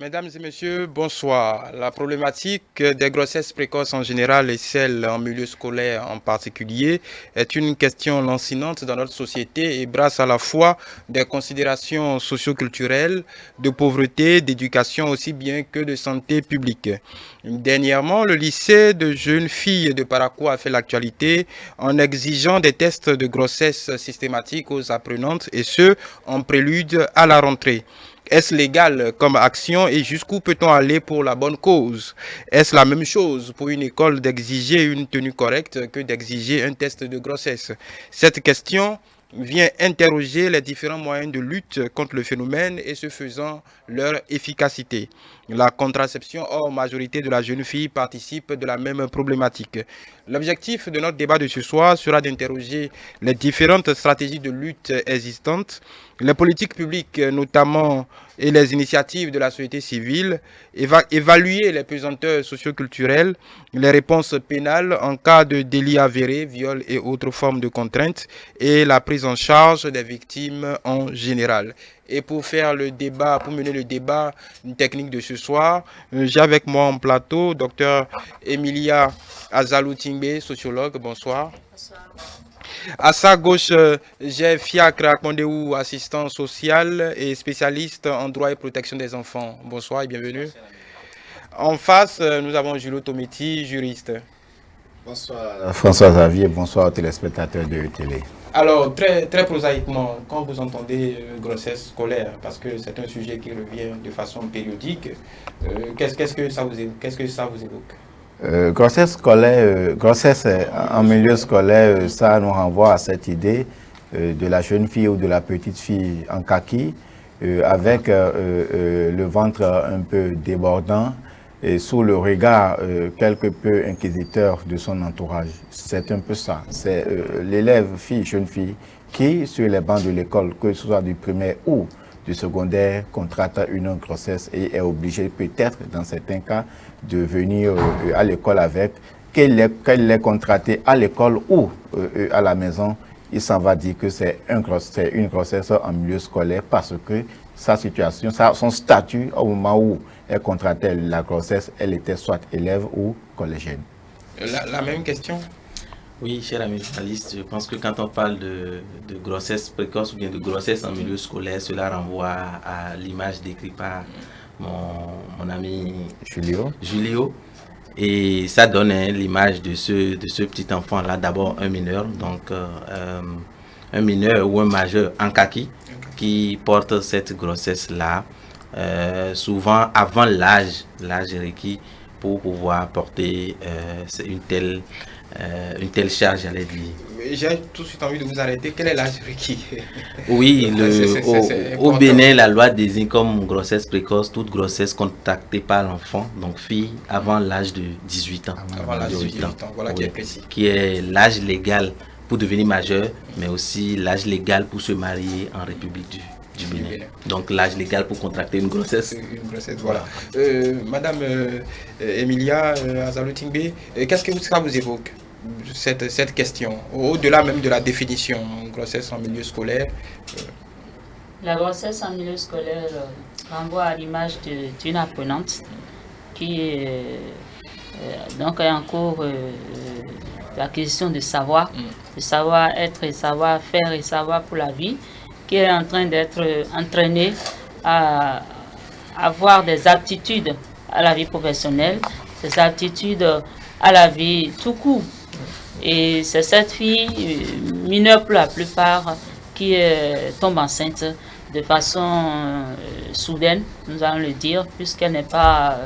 Mesdames et messieurs, bonsoir. La problématique des grossesses précoces en général et celle en milieu scolaire en particulier est une question lancinante dans notre société et brasse à la fois des considérations socio-culturelles, de pauvreté, d'éducation aussi bien que de santé publique. Dernièrement, le lycée de jeunes filles de Parakou a fait l'actualité en exigeant des tests de grossesse systématiques aux apprenantes et ce, en prélude à la rentrée. Est-ce légal comme action et jusqu'où peut-on aller pour la bonne cause? Est-ce la même chose pour une école d'exiger une tenue correcte que d'exiger un test de grossesse? Cette question vient interroger les différents moyens de lutte contre le phénomène et ce faisant leur efficacité. La contraception hors majorité de la jeune fille participe de la même problématique. L'objectif de notre débat de ce soir sera d'interroger les différentes stratégies de lutte existantes, les politiques publiques notamment et les initiatives de la société civile, évaluer les pesanteurs socioculturelles, les réponses pénales en cas de délit avéré, viol et autres formes de contraintes et la prise en charge des victimes en général. Et pour faire le débat, pour mener le débat technique de ce soir, j'ai avec moi en plateau Dr Emilia Azalou-Tingbe, sociologue. Bonsoir. Bonsoir. À sa gauche, j'ai Fiacre Akondéou, assistant social et spécialiste en droit et protection des enfants. Bonsoir et bienvenue. En face, nous avons Julio Tometi, juriste. Bonsoir François Xavier, bonsoir aux téléspectateurs de télé. Alors, très prosaïquement, quand vous entendez grossesse scolaire, parce que c'est un sujet qui revient de façon périodique, qu'est-ce que ça vous évoque? Grossesse scolaire, grossesse en milieu scolaire, ça nous renvoie à cette idée de la jeune fille ou de la petite fille en kaki, avec le ventre un peu débordant et sous le regard quelque peu inquisiteur de son entourage. C'est un peu ça. C'est l'élève jeune fille, qui, sur les bancs de l'école, que ce soit du primaire ou du secondaire, contracte une grossesse et est obligé peut-être, dans certains cas, de venir à l'école avec, qu'elle l'ait contracté à l'école ou à la maison, il s'en va dire que c'est une grossesse en milieu scolaire parce que sa situation, son statut au moment où elle contractait la grossesse, elle était soit élève ou collégienne. La même question? Oui, cher ami journaliste, je pense que quand on parle de grossesse précoce ou bien de grossesse en milieu scolaire, cela renvoie à l'image décrite par mon ami Julio. Et ça donne l'image de ce petit enfant-là, d'abord un mineur, donc un mineur ou un majeur en kaki qui porte cette grossesse-là, souvent avant l'âge requis pour pouvoir porter une telle charge, j'allais dire. J'ai tout de suite envie de vous arrêter. Quel est l'âge requis? Oui, au Bénin, la loi désigne comme grossesse précoce toute grossesse contractée par l'enfant, donc fille, avant l'âge de 18 ans. Avant l'âge de 18 ans, voilà, oui, qui est précis. Qui est l'âge légal pour devenir majeur, mais aussi l'âge légal pour se marier en République du Bénin. Donc l'âge légal pour contracter une grossesse. Une grossesse, voilà. Madame Emilia Azalou-Tingbe, qu'est-ce que ça vous évoque, cette question, au-delà même de la définition, grossesse en milieu scolaire? La grossesse en milieu scolaire renvoie à l'image d'une apprenante qui donc est en cours d'acquisition de savoir, de savoir-être et savoir-faire et savoir pour la vie, qui est en train d'être entraînée à avoir des aptitudes à la vie professionnelle, des aptitudes à la vie tout court. Et c'est cette fille, mineure pour la plupart, qui tombe enceinte de façon soudaine, nous allons le dire, puisqu'elle n'est pas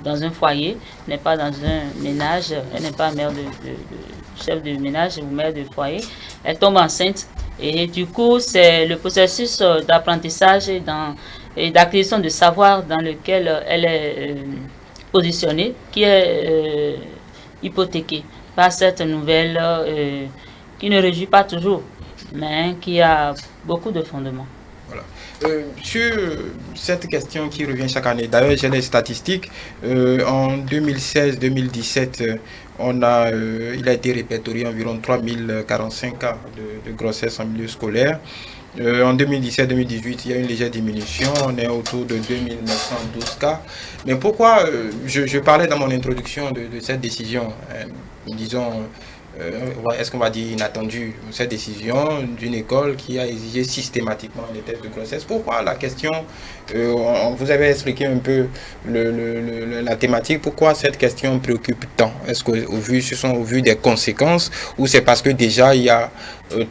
dans un foyer, n'est pas dans un ménage, elle n'est pas mère de chef de ménage ou mère de foyer, elle tombe enceinte. Et du coup, c'est le processus d'apprentissage et d'acquisition de savoir dans lequel elle est positionnée qui est hypothéqué par cette nouvelle qui ne réjouit pas toujours, mais qui a beaucoup de fondements. Voilà. Sur cette question qui revient chaque année, d'ailleurs j'ai les statistiques, en 2016-2017, il a été répertorié environ 3045 cas de grossesse en milieu scolaire. En 2017-2018, il y a une légère diminution, on est autour de 2912 cas. Mais pourquoi je parlais dans mon introduction de cette décision, disons, est-ce qu'on va dire inattendue, cette décision d'une école qui a exigé systématiquement les tests de grossesse. Pourquoi la question, vous avez expliqué un peu la thématique, pourquoi cette question préoccupe tant? Est-ce ce sont au vu des conséquences ou c'est parce que déjà il y a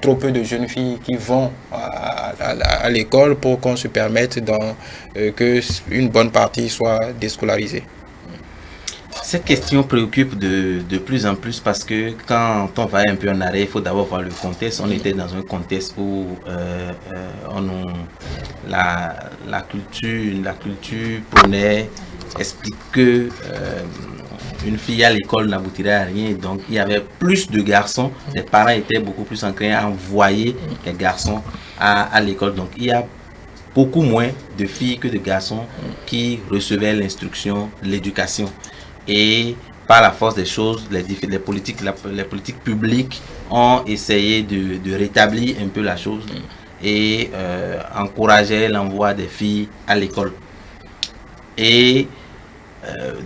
trop peu de jeunes filles qui vont à l'école pour qu'on se permette qu'une bonne partie soit déscolarisée? Cette question préoccupe de plus en plus parce que quand on va un peu en arrêt, il faut d'abord voir le contexte. On était dans un contexte où la culture prônait, explique que une fille à l'école n'aboutirait à rien. Donc il y avait plus de garçons. Les parents étaient beaucoup plus enclins à envoyer les garçons à l'école. Donc il y a beaucoup moins de filles que de garçons qui recevaient l'instruction, l'éducation. Et par la force des choses, les politiques publiques ont essayé de rétablir un peu la chose et encourager l'envoi des filles à l'école. Et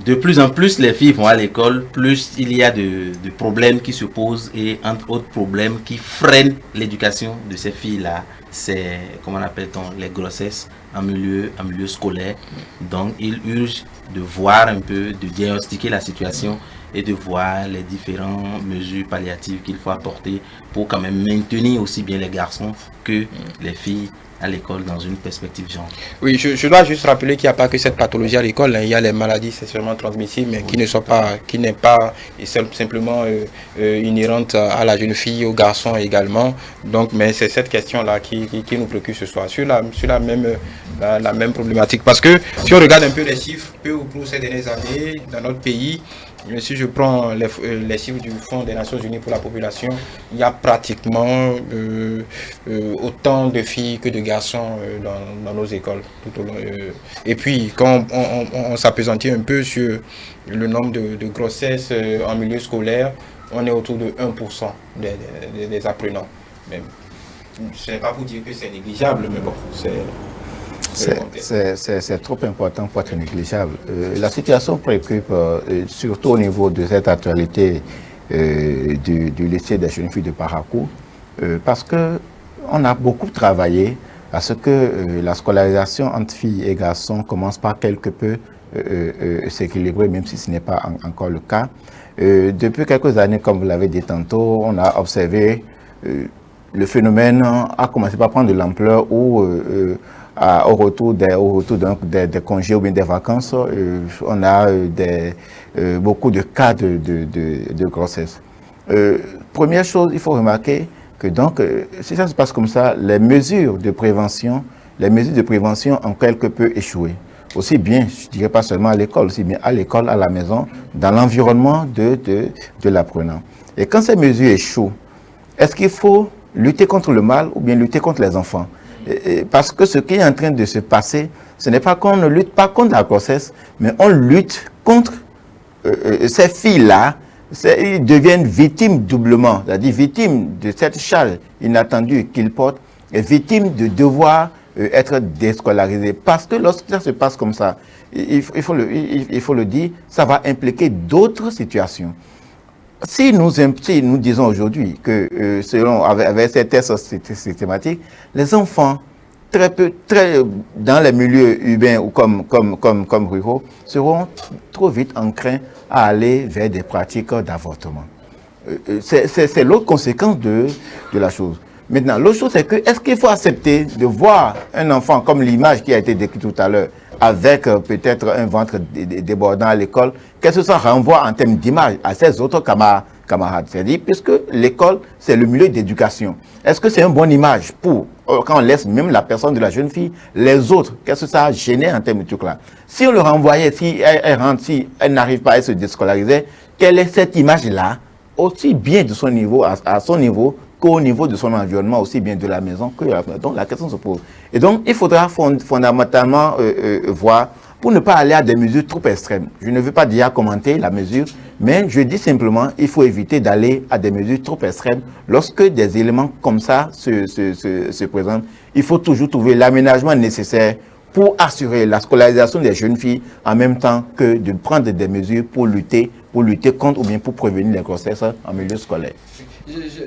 de plus en plus les filles vont à l'école, plus il y a de problèmes qui se posent et entre autres problèmes qui freinent l'éducation de ces filles-là, c'est, comment appelle-t-on, les grossesses en milieu scolaire. Donc il urge de voir un peu, de diagnostiquer la situation et de voir les différentes mesures palliatives qu'il faut apporter pour quand même maintenir aussi bien les garçons que les filles à l'école dans une perspective genre. Oui, je dois juste rappeler qu'il n'y a pas que cette pathologie à l'école, hein. Il y a les maladies sexuellement transmissibles, mais qui n'est pas simplement inhérente à la jeune fille, aux garçons également. Donc, mais c'est cette question-là qui nous préoccupe ce soir, sur la même problématique. Parce que si on regarde un peu les chiffres, peu ou prou ces dernières années, dans notre pays, si je prends les chiffres du Fonds des Nations Unies pour la population, il y a pratiquement autant de filles que de garçons dans nos écoles. Tout au long, et puis, quand on s'appesantit un peu sur le nombre de grossesses en milieu scolaire, on est autour de 1% des apprenants. Ce n'est pas pour dire que c'est négligeable, mais bon, c'est trop important pour être négligeable. La situation préoccupe surtout au niveau de cette actualité du lycée des jeunes filles de Parakou, parce qu'on a beaucoup travaillé à ce que la scolarisation entre filles et garçons commence par quelque peu s'équilibrer, même si ce n'est pas encore le cas. Depuis quelques années, comme vous l'avez dit tantôt, on a observé le phénomène a commencé par prendre de l'ampleur où au retour des congés ou bien des vacances, on a beaucoup de cas de grossesse. Première chose, il faut remarquer que donc, si ça se passe comme ça, les mesures de prévention ont quelque peu échoué. Aussi bien, je dirais pas seulement à l'école, aussi bien à l'école, à la maison, dans l'environnement de l'apprenant. Et quand ces mesures échouent, est-ce qu'il faut lutter contre le mal ou bien lutter contre les enfants? Parce que ce qui est en train de se passer, ce n'est pas qu'on ne lutte pas contre la grossesse, mais on lutte contre ces filles-là. Ils deviennent victimes doublement, c'est-à-dire victimes de cette charge inattendue qu'ils portent et victimes de devoir être déscolarisés. Parce que lorsque ça se passe comme ça, il faut le dire, ça va impliquer d'autres situations. Si nous disons aujourd'hui que avec ces tests systématiques, les enfants dans les milieux urbains ou comme ruraux seront trop vite enclins à aller vers des pratiques d'avortement. C'est l'autre conséquence de la chose. Maintenant, l'autre chose, c'est que est-ce qu'il faut accepter de voir un enfant comme l'image qui a été décrite tout à l'heure, avec peut-être un ventre débordant à l'école, qu'est-ce que ça renvoie en termes d'image à ses autres camarades? C'est-à-dire, puisque l'école, c'est le milieu d'éducation. Est-ce que c'est une bonne image pour, quand on laisse même la personne de la jeune fille, les autres, qu'est-ce que ça a gêné en termes de trucs là? Si on le renvoyait, si elle rentre, si elle n'arrive pas à se déscolariser, quelle est cette image-là, aussi bien de son niveau, à son niveau, qu'au niveau de son environnement, aussi bien de la maison que de la maison. Donc la question se pose. Et donc, il faudra fondamentalement voir pour ne pas aller à des mesures trop extrêmes. Je ne veux pas déjà commenter la mesure, mais je dis simplement il faut éviter d'aller à des mesures trop extrêmes. Lorsque des éléments comme ça se présentent, il faut toujours trouver l'aménagement nécessaire pour assurer la scolarisation des jeunes filles en même temps que de prendre des mesures pour lutter contre ou bien pour prévenir les grossesses en milieu scolaire.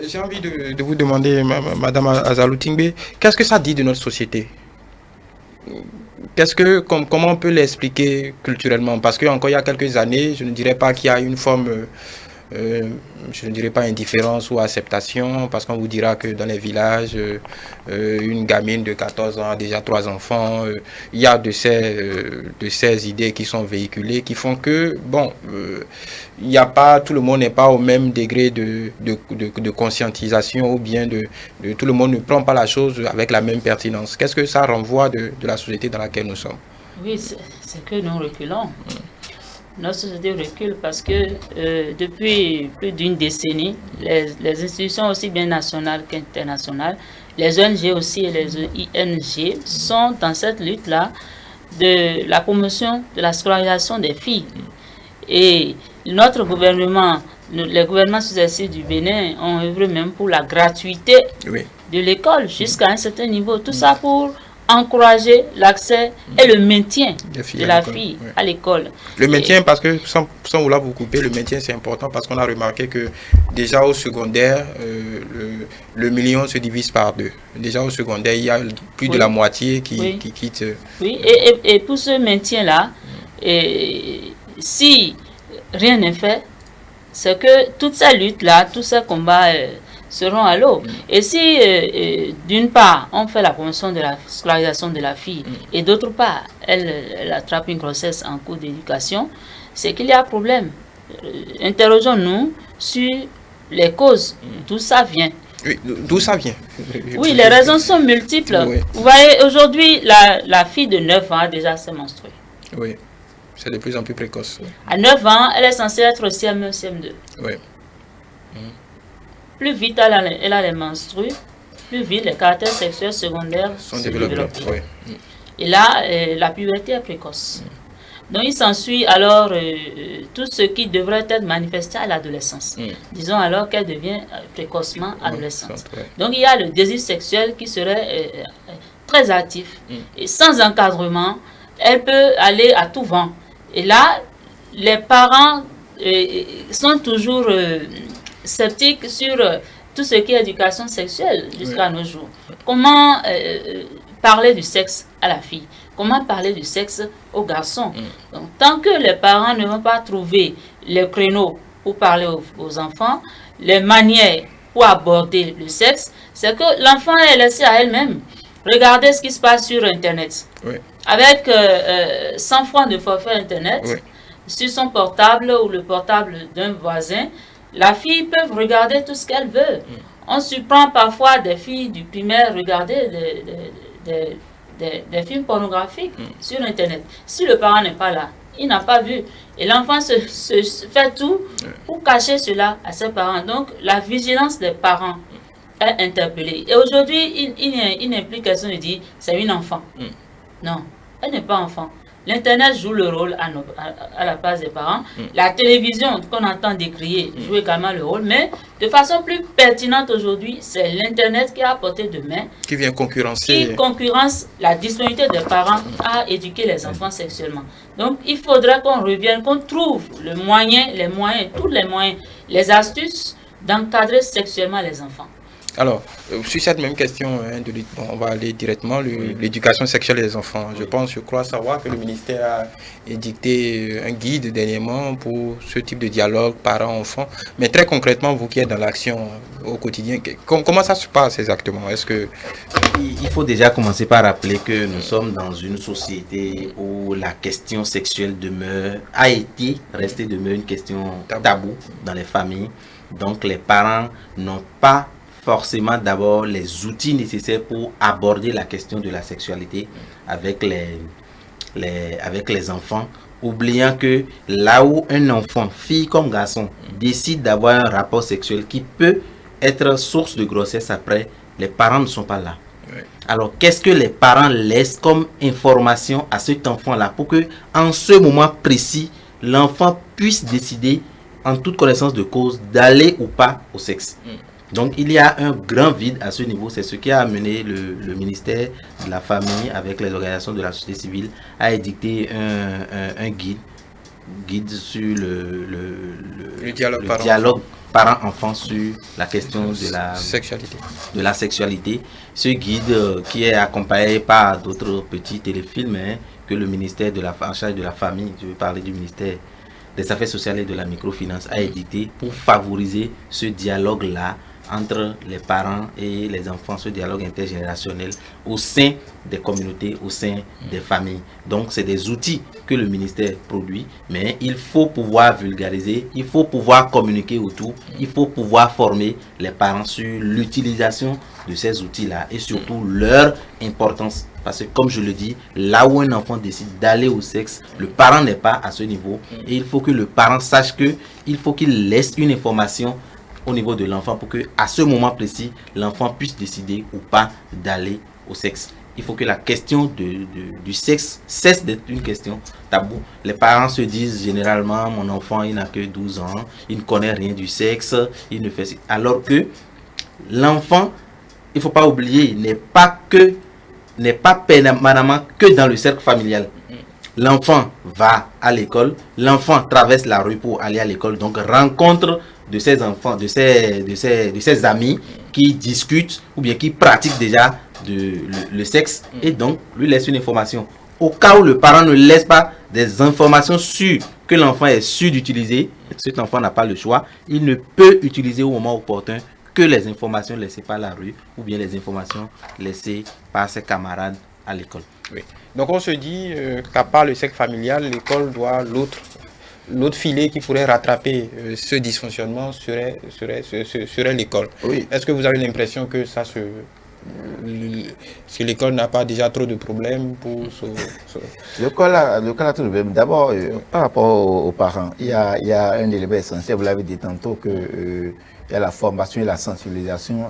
J'ai envie de vous demander, Madame Azalou Tingbe, qu'est-ce que ça dit de notre société? Comment on peut l'expliquer culturellement? Parce qu'encore il y a quelques années, je ne dirais pas qu'il y a une forme, je ne dirais pas indifférence ou acceptation, parce qu'on vous dira que dans les villages, une gamine de 14 ans a déjà 3 enfants. Il y a de ces idées qui sont véhiculées, qui font que, bon, il n'y a pas, tout le monde n'est pas au même degré de conscientisation, ou bien tout le monde ne prend pas la chose avec la même pertinence. Qu'est-ce que ça renvoie de la société dans laquelle nous sommes? Oui, c'est que nous reculons. Notre société recule parce que depuis plus d'une décennie, les institutions aussi bien nationales qu'internationales, les ONG aussi et les ING sont dans cette lutte-là de la promotion de la scolarisation des filles. Et notre gouvernement, les gouvernements successifs du Bénin ont œuvré même pour la gratuité de l'école jusqu'à un certain niveau. Tout ça pour encourager l'accès et le maintien de la fille à l'école. Le maintien, parce que, sans vouloir vous couper, le maintien c'est important parce qu'on a remarqué que déjà au secondaire, le million se divise par 2. Déjà au secondaire, il y a plus de la moitié qui quitte. Oui, et pour ce maintien-là, si rien n'est fait, c'est que toute cette lutte-là, tous ces combats seront à l'eau. Et si, d'une part, on fait la promotion de la scolarisation de la fille, et d'autre part, elle attrape une grossesse en cours d'éducation, c'est qu'il y a problème. Interrogeons-nous sur les causes, d'où ça vient. Oui, d'où ça vient? Oui, les raisons sont multiples. Oui. Vous voyez, aujourd'hui, la fille de 9 ans a déjà ses menstrues. Oui, c'est de plus en plus précoce. À 9 ans, elle est censée être au CM1, CM2. Oui. Plus vite elle a les menstrues, plus vite les caractères sexuels secondaires sont développés. Oui. Et là, la puberté est précoce. Donc, il s'ensuit alors tout ce qui devrait être manifesté à l'adolescence. Disons alors qu'elle devient précocement adolescente. Donc, il y a le désir sexuel qui serait très actif. Et sans encadrement, elle peut aller à tout vent. Et là, les parents sont toujours sceptiques sur tout ce qui est éducation sexuelle jusqu'à nos jours. Comment parler du sexe à la fille? Comment parler du sexe aux garçons? Donc, tant que les parents ne vont pas trouver les créneaux pour parler aux enfants, les manières pour aborder le sexe, c'est que l'enfant est laissé à elle-même. Regardez ce qui se passe sur Internet. Avec 100 francs de forfait Internet, sur son portable ou le portable d'un voisin, la fille peut regarder tout ce qu'elle veut. On surprend parfois des filles du primaire regarder des films pornographiques sur Internet. Si le parent n'est pas là, il n'a pas vu. Et l'enfant se fait tout pour cacher cela à ses parents. Donc, la vigilance des parents est interpellée. Et aujourd'hui, il n'est plus question de dire c'est une enfant. Non, elle n'est pas enfant. L'Internet joue le rôle à la place des parents. La télévision qu'on entend décrier joue également le rôle. Mais de façon plus pertinente aujourd'hui, c'est l'Internet qui a à portée de main. Qui vient concurrencer. Qui concurrence la disponibilité des parents à éduquer les enfants sexuellement. Donc il faudrait qu'on revienne, qu'on trouve les moyens, tous les moyens, les astuces d'encadrer sexuellement les enfants. Alors, sur cette même question, on va aller directement, l'éducation sexuelle des enfants. Je crois savoir que le ministère a édicté un guide dernièrement pour ce type de dialogue parents-enfants. Mais très concrètement, vous qui êtes dans l'action au quotidien, comment ça se passe exactement? Est-ce que... Il faut déjà commencer par rappeler que nous sommes dans une société où la question sexuelle demeure une question taboue dans les familles. Donc les parents n'ont pas forcément d'abord les outils nécessaires pour aborder la question de la sexualité avec les enfants, oubliant que là où un enfant, fille comme garçon, décide d'avoir un rapport sexuel qui peut être source de grossesse après, les parents ne sont pas là. Alors, qu'est-ce que les parents laissent comme information à cet enfant-là pour que, en ce moment précis, l'enfant puisse décider, en toute connaissance de cause, d'aller ou pas au sexe. Donc, il y a un grand vide à ce niveau. C'est ce qui a amené le ministère de la Famille, avec les organisations de la société civile, à édicter un guide sur le dialogue parent-enfant sur la question de la sexualité. Ce guide qui est accompagné par d'autres petits téléfilms que le ministère en charge de la Famille, je veux parler du ministère des Affaires sociales et de la microfinance, a édité pour favoriser ce dialogue-là entre les parents et les enfants, ce dialogue intergénérationnel au sein des communautés, au sein des familles. Donc, c'est des outils que le ministère produit, mais il faut pouvoir vulgariser, il faut pouvoir communiquer autour, il faut pouvoir former les parents sur l'utilisation de ces outils-là et surtout leur importance. Parce que, comme je le dis, là où un enfant décide d'aller au sexe, le parent n'est pas à ce niveau. Et il faut que le parent sache qu'il faut qu'il laisse une information au niveau de l'enfant pour que, à ce moment précis, l'enfant puisse décider ou pas d'aller au sexe. Il faut que la question du sexe cesse d'être une question taboue. Les parents se disent généralement, mon enfant, il n'a que 12 ans, il ne connaît rien du sexe, il ne fait... Alors que l'enfant, il ne faut pas oublier, n'est pas permanemment que dans le cercle familial. L'enfant va à l'école, l'enfant traverse la rue pour aller à l'école, donc rencontre de ses enfants, de ses amis qui discutent ou bien qui pratiquent déjà le sexe et donc lui laisse une information. Au cas où le parent ne laisse pas des informations sûres que l'enfant est sûr d'utiliser, cet enfant n'a pas le choix, il ne peut utiliser au moment opportun que les informations laissées par la rue ou bien les informations laissées par ses camarades à l'école. Oui. Donc on se dit qu'à part le sexe familial, l'école doit l'autre filet qui pourrait rattraper ce dysfonctionnement serait l'école. Oui. Est-ce que vous avez l'impression que que l'école n'a pas déjà trop de problèmes pour L'école a trop de problèmes. D'abord, par rapport aux parents, il y a un élément essentiel, vous l'avez dit tantôt, il y a la formation et la sensibilisation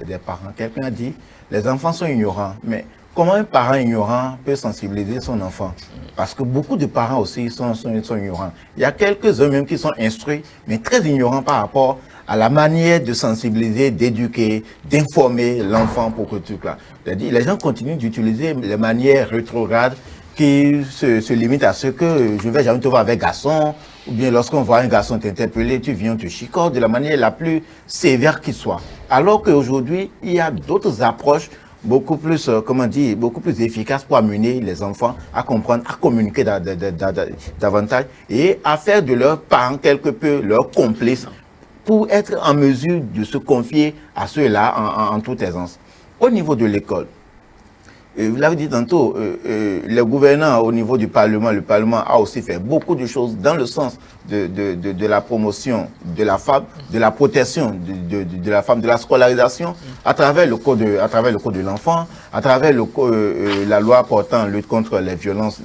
des parents. Quelqu'un a dit, les enfants sont ignorants, mais comment un parent ignorant peut sensibiliser son enfant? Parce que beaucoup de parents aussi sont ignorants. Il y a quelques-uns même qui sont instruits, mais très ignorants par rapport à la manière de sensibiliser, d'éduquer, d'informer l'enfant pour que tout là. C'est-à-dire, les gens continuent d'utiliser les manières rétrogrades qui se limitent à ce que je vais jamais te voir avec garçon, ou bien lorsqu'on voit un garçon t'interpeller, tu viens, tu chicotes de la manière la plus sévère qui soit. Alors qu'aujourd'hui, il y a d'autres approches beaucoup plus, beaucoup plus efficace pour amener les enfants à comprendre, à communiquer davantage et à faire de leurs parents quelque peu leurs complices pour être en mesure de se confier à ceux-là en toute aisance. Au niveau de l'école, vous l'avez dit tantôt, les gouvernants au niveau du Parlement, le Parlement a aussi fait beaucoup de choses dans le sens de la promotion de la femme, de la protection de la femme, de la scolarisation, à travers le code de l'enfant, à travers la loi portant lutte contre les violences,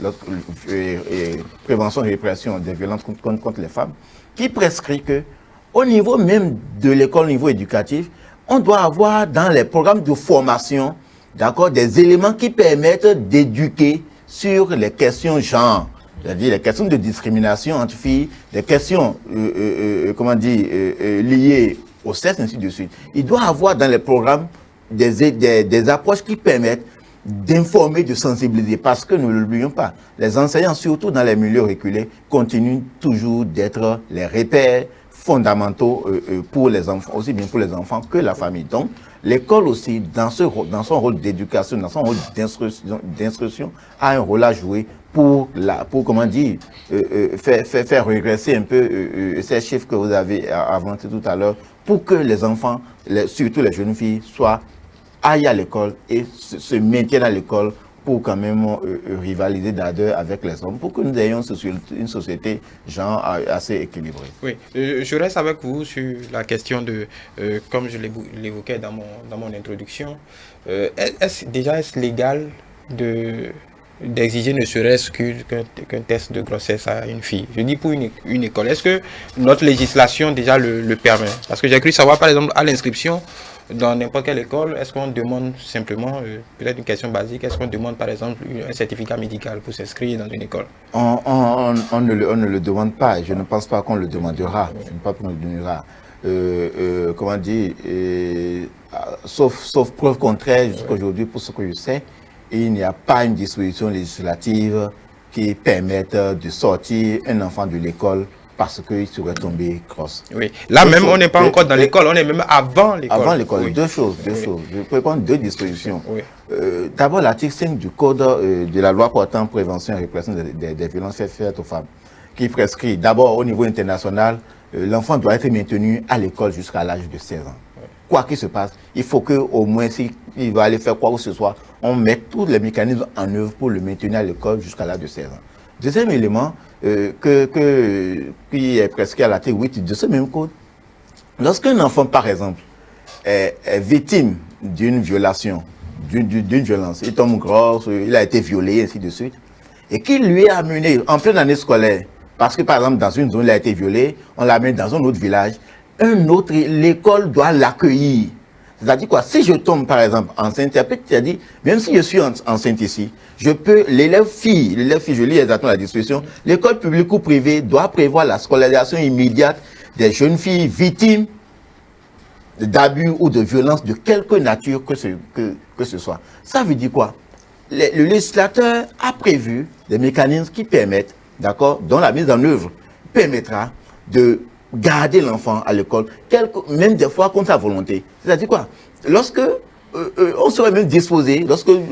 prévention et répression des violences contre les femmes, qui prescrit que, au niveau même de l'école, au niveau éducatif, on doit avoir dans les programmes de formation, d'accord, des éléments qui permettent d'éduquer sur les questions genre, c'est-à-dire les questions de discrimination entre filles, des questions, liées au sexe, ainsi de suite. Il doit avoir dans les programmes des approches qui permettent d'informer, de sensibiliser, parce que, ne l'oublions pas, les enseignants, surtout dans les milieux reculés, continuent toujours d'être les repères fondamentaux pour les enfants, aussi bien pour les enfants que la famille. Donc, l'école aussi, dans son rôle d'éducation, dans son rôle d'instruction, a un rôle à jouer pour faire régresser un peu ces chiffres que vous avez avancés tout à l'heure, pour que les enfants, surtout les jeunes filles, aillent à l'école et se maintiennent à l'école pour quand même rivaliser d'ardeur avec les hommes, pour que nous ayons une société genre assez équilibrée. Oui, je reste avec vous sur la question comme je l'évoquais dans mon introduction, est-ce légal d'exiger ne serait-ce qu'un test de grossesse à une fille? Je dis pour une école. Est-ce que notre législation déjà le permet? Parce que j'ai cru savoir, par exemple, à l'inscription, dans n'importe quelle école, est-ce qu'on demande simplement, peut-être une question basique, est-ce qu'on demande par exemple un certificat médical pour s'inscrire dans une école? On ne le demande pas, je ne pense pas qu'on le demandera, je ne pense pas qu'on le demandera. Comment dire, sauf preuve contraire, jusqu'à aujourd'hui, pour ce que je sais, il n'y a pas une disposition législative qui permette de sortir un enfant de l'école parce qu'il serait tombé cross. Oui, là même, on n'est pas encore dans l'école, on est même avant l'école. Avant l'école, oui. deux choses. Je peux prendre deux dispositions. Oui. D'abord, l'article 5 du Code de la loi portant prévention et répression des violences faites aux femmes, qui prescrit d'abord au niveau international, l'enfant doit être maintenu à l'école jusqu'à l'âge de 16 ans. Quoi qu'il se passe, il faut qu'au moins, s'il va aller faire quoi que ce soit, on mette tous les mécanismes en œuvre pour le maintenir à l'école jusqu'à l'âge de 16 ans. Deuxième élément, qui est prescrit à l'article 8 de ce même code, lorsqu'un enfant, par exemple, est victime d'une violation, d'une violence, il tombe grosse, il a été violé, ainsi de suite, et qu'il lui est amené en pleine année scolaire, parce que par exemple dans une zone il a été violé, on l'amène dans un autre village, l'école doit l'accueillir. C'est-à-dire quoi? Si je tombe par exemple enceinte, tu as dit, même si je suis enceinte ici, je peux, l'élève fille, je lis exactement la disposition, l'école publique ou privée doit prévoir la scolarisation immédiate des jeunes filles victimes d'abus ou de violence de quelque nature que ce soit. Ça veut dire quoi? Le législateur a prévu des mécanismes qui permettent, d'accord, dont la mise en œuvre permettra de garder l'enfant à l'école, même des fois contre sa volonté. C'est-à-dire quoi? Lorsque on serait même disposé,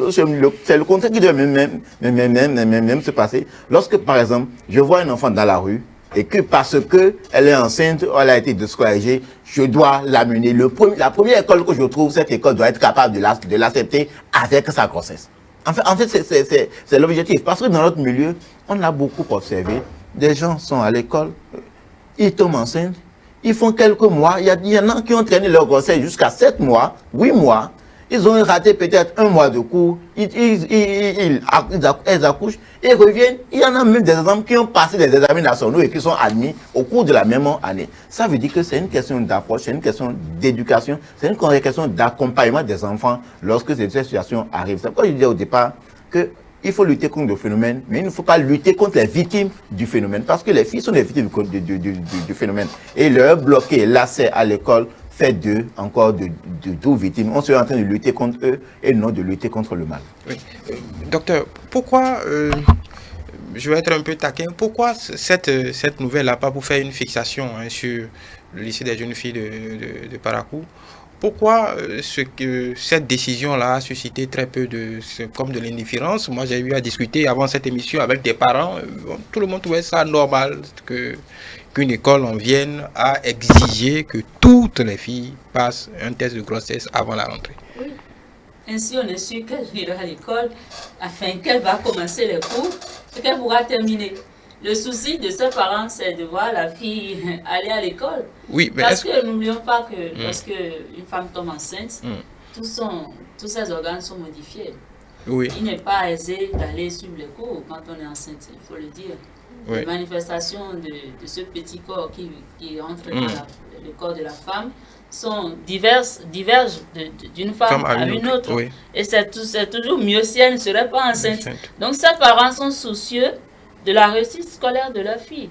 c'est le contraire qui doit même se passer, lorsque par exemple, je vois un enfant dans la rue, et que parce qu'elle est enceinte, elle a été déscolarisée, je dois l'amener. La première école que je trouve, cette école doit être capable de l'accepter avec sa grossesse. En fait c'est l'objectif. Parce que dans notre milieu, on a beaucoup observé, des gens sont à l'école, ils tombent enceintes, ils font quelques mois, il y en a qui ont traîné leur grossesse jusqu'à 7 mois, 8 mois, ils ont raté peut-être 1 mois de cours, elles accouchent et reviennent. Il y en a même des exemples qui ont passé des examens nationaux et qui sont admis au cours de la même année. Ça veut dire que c'est une question d'approche, c'est une question d'éducation, c'est une question d'accompagnement des enfants lorsque ces situations arrivent. C'est pourquoi je disais au départ qu'il faut lutter contre le phénomène, mais il ne faut pas lutter contre les victimes du phénomène, parce que les filles sont des victimes du phénomène. Et leur bloquer l'accès à l'école fait d'eux encore de victimes. On serait en train de lutter contre eux et non de lutter contre le mal. Oui. Docteur, pourquoi, je vais être un peu taquin, pourquoi cette nouvelle-là, pas pour faire une fixation sur le lycée des jeunes filles de Parakou, pourquoi cette décision-là a suscité très peu de l'indifférence? Moi, j'ai eu à discuter avant cette émission avec des parents. Tout le monde trouvait ça normal qu'une école en vienne à exiger que toutes les filles passent un test de grossesse avant la rentrée. Oui. Ainsi, on est sûr qu'elle ira à l'école afin qu'elle va commencer les cours et qu'elle pourra terminer. Le souci de ses parents, c'est de voir la fille aller à l'école. Oui, mais parce que n'oublions pas que lorsque une femme tombe enceinte, tous ses organes sont modifiés. Oui. Il n'est pas aisé d'aller suivre les cours quand on est enceinte, il faut le dire. Oui. Les manifestations de ce petit corps qui entre dans le corps de la femme divergent d'une femme à une autre. Oui. Et c'est toujours mieux si elle ne serait pas enceinte. Donc ses parents sont soucieux de la réussite scolaire de leur fille.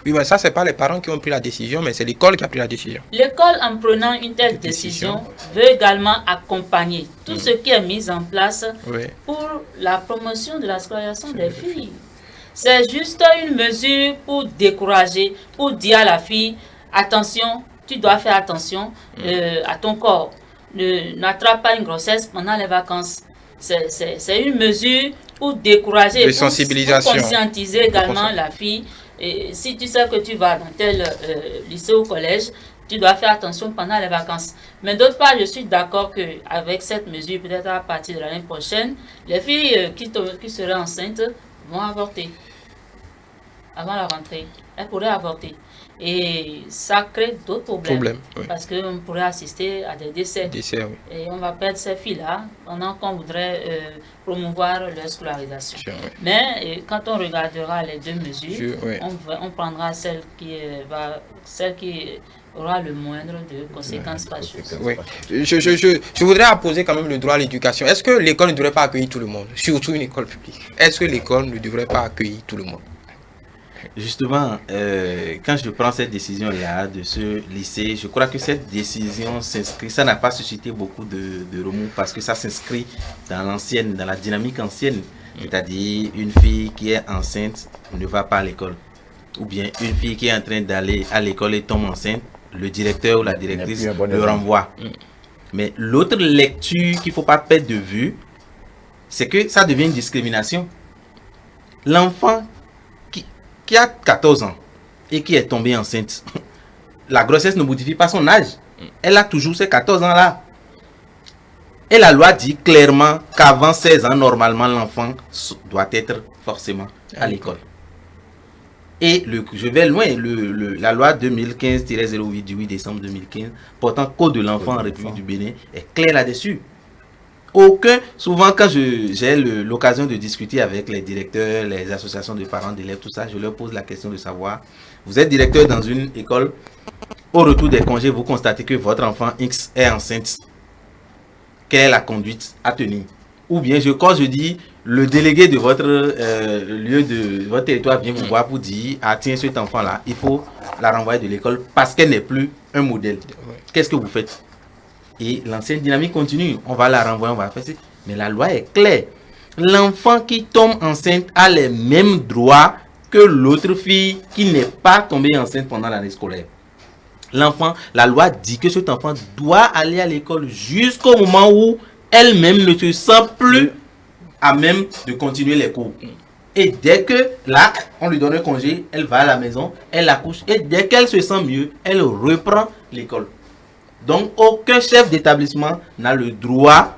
Oui, mais ça, ce n'est pas les parents qui ont pris la décision, mais c'est l'école qui a pris la décision. L'école, en prenant une telle décision, veut également accompagner tout ce qui est mis en place pour la promotion de la scolarisation des filles. C'est juste une mesure pour décourager, pour dire à la fille, attention, tu dois faire attention à ton corps. N'attrape pas une grossesse pendant les vacances. C'est une mesure pour décourager, pour conscientiser également la fille. Et si tu sais que tu vas dans tel lycée ou collège, tu dois faire attention pendant les vacances. Mais d'autre part, je suis d'accord qu'avec cette mesure, peut-être à partir de l'année prochaine, les filles qui seraient enceintes vont avorter. avant la rentrée, elle pourrait avorter. Et ça crée d'autres problèmes. Oui. Parce qu'on pourrait assister à des décès. Oui. Et on va perdre ces filles-là pendant qu'on voudrait promouvoir leur scolarisation. Oui. Mais quand on regardera les deux mesures, oui. on prendra celle qui aura le moindre de conséquences fâcheuses. Oui. Je voudrais poser quand même le droit à l'éducation. Est-ce que l'école ne devrait pas accueillir tout le monde, surtout une école publique? Est-ce que l'école ne devrait pas accueillir tout le monde? Justement, quand je prends cette décision-là de ce lycée, je crois que cette décision s'inscrit, ça n'a pas suscité beaucoup de remous parce que ça s'inscrit dans la dynamique ancienne. C'est-à-dire, une fille qui est enceinte ne va pas à l'école. Ou bien une fille qui est en train d'aller à l'école et tombe enceinte, le directeur ou la directrice le renvoie. Mais l'autre lecture qu'il ne faut pas perdre de vue, c'est que ça devient une discrimination. L'enfant qui a 14 ans et qui est tombée enceinte, la grossesse ne modifie pas son âge. Elle a toujours ces 14 ans-là. Et la loi dit clairement qu'avant 16 ans, normalement, l'enfant doit être forcément à l'école. Et je vais loin, la loi 2015-08 du 8 décembre 2015 portant code de l'enfant en République du Bénin est clair là-dessus. Souvent quand j'ai l'occasion de discuter avec les directeurs, les associations de parents d'élèves, tout ça, je leur pose la question de savoir, vous êtes directeur dans une école, au retour des congés, vous constatez que votre enfant X est enceinte. Quelle est la conduite à tenir? Ou bien, quand je dis, le délégué de votre lieu de votre territoire vient vous voir pour dire, ah tiens, cet enfant-là, il faut la renvoyer de l'école parce qu'elle n'est plus un modèle. Qu'est-ce que vous faites? Et l'ancienne dynamique continue. On va la renvoyer, on va faire ça. Mais la loi est claire. L'enfant qui tombe enceinte a les mêmes droits que l'autre fille qui n'est pas tombée enceinte pendant l'année scolaire. La loi dit que cet enfant doit aller à l'école jusqu'au moment où elle-même ne se sent plus à même de continuer les cours. Et dès que là, on lui donne un congé, elle va à la maison, elle accouche. Et dès qu'elle se sent mieux, elle reprend l'école. Donc, aucun chef d'établissement n'a le droit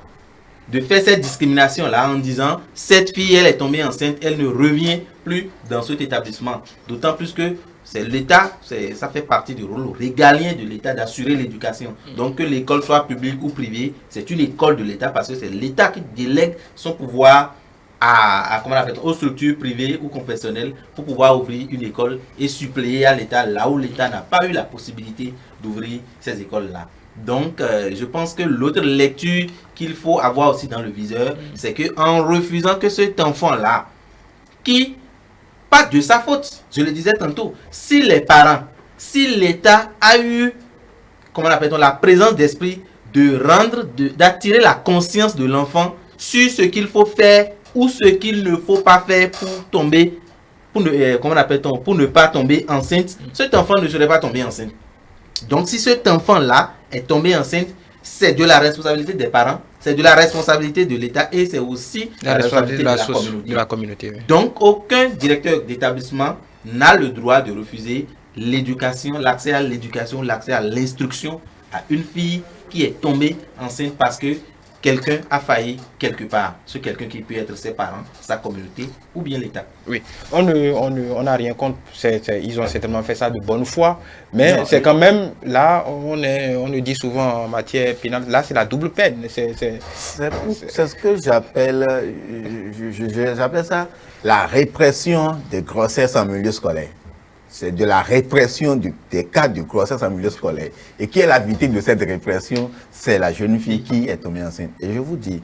de faire cette discrimination-là en disant cette fille, elle est tombée enceinte, elle ne revient plus dans cet établissement. D'autant plus que c'est l'État, ça fait partie du rôle régalien de l'État d'assurer l'éducation. Donc, que l'école soit publique ou privée, c'est une école de l'État parce que c'est l'État qui délègue son pouvoir aux structures privées ou confessionnelles pour pouvoir ouvrir une école et suppléer à l'État là où l'État n'a pas eu la possibilité d'ouvrir ces écoles-là. Donc, je pense que l'autre lecture qu'il faut avoir aussi dans le viseur, c'est qu'en refusant que cet enfant-là, qui, pas de sa faute, je le disais tantôt, si les parents, si l'État a eu, la présence d'esprit d'attirer la conscience de l'enfant sur ce qu'il faut faire ou ce qu'il ne faut pas faire pour ne pas tomber enceinte, cet enfant ne serait pas tombé enceinte. Donc, si cet enfant-là est tombé enceinte, c'est de la responsabilité des parents, c'est de la responsabilité de l'État et c'est aussi la responsabilité de la communauté. Oui. Donc, aucun directeur d'établissement n'a le droit de refuser l'éducation, l'accès à l'éducation, l'accès à l'instruction à une fille qui est tombée enceinte parce que quelqu'un a failli quelque part. Ce quelqu'un qui peut être ses parents, sa communauté ou bien l'État. Oui, on n'a rien contre. Ils ont certainement fait ça de bonne foi, mais c'est quand même, là, on le dit souvent en matière pénale, là c'est la double peine. C'est ce que j'appelle, j'appelle ça la répression des grossesses en milieu scolaire. C'est de la répression des cas de grossesse en milieu scolaire. Et qui est la victime de cette répression? C'est la jeune fille qui est tombée enceinte. Et je vous dis,